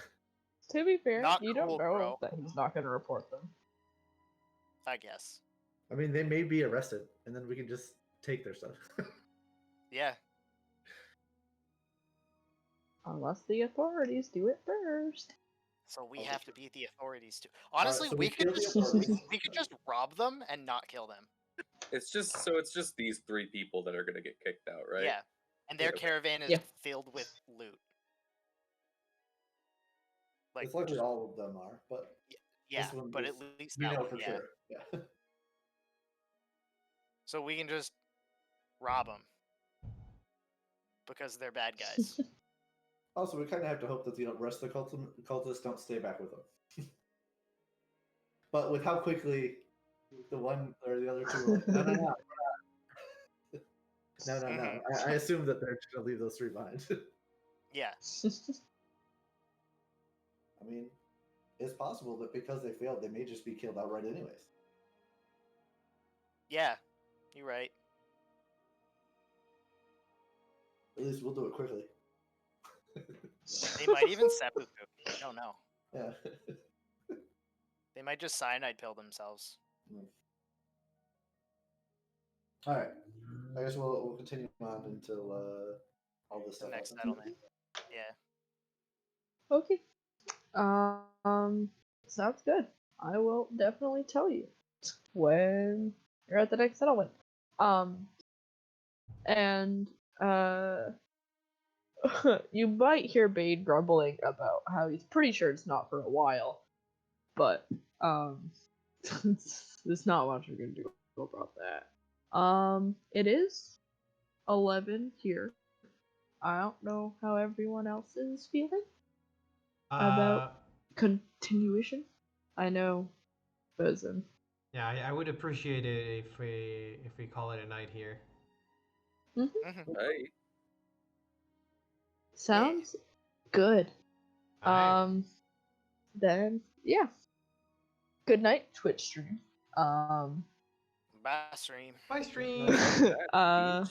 To be fair, Not you cool, don't know bro. that he's not going to report them. I guess. I mean, they may be arrested, and then we can just take their stuff. Yeah. Unless the authorities do it first. So we Okay. have to beat the authorities too. Honestly, so we we could kill the just authorities. we could just rob them and not kill them. It's just these 3 people that are gonna get kicked out, right? Yeah. And their Yeah. caravan is Yeah. filled with loot. Like It's likely just- all of them are, but yeah, this one but is- at least we that know one, for yeah. sure. Yeah. So we can just rob them because they're bad guys. Also, we kind of have to hope that the rest of the cultists don't stay back with them. But with how quickly the one or the other two were like, no, we're not. No. Mhm. I assume that they're just going to leave those 3 behind. Yeah. I mean, it's possible that because they failed, they may just be killed outright anyways. Yeah. You're right. At least we'll do it quickly. They might even seppuku. I don't know. Yeah. They might just cyanide pill themselves. All right. I guess we'll continue on until all this The stuff next happens. settlement. Yeah. Okay. Sounds good. I will definitely tell you when you're at the next settlement. And you might hear Bane grumbling about how he's pretty sure it's not for a while, but there's not much we can do about that. It is 11 here. I don't know how everyone else is feeling about continuation. I know, Bosun. Yeah, I would appreciate it if we call it a night here. Mhm. Hey. Sounds good. Alright. Then yeah. Good night, Twitch stream. Bye, stream. Bye, stream. Nice. uh,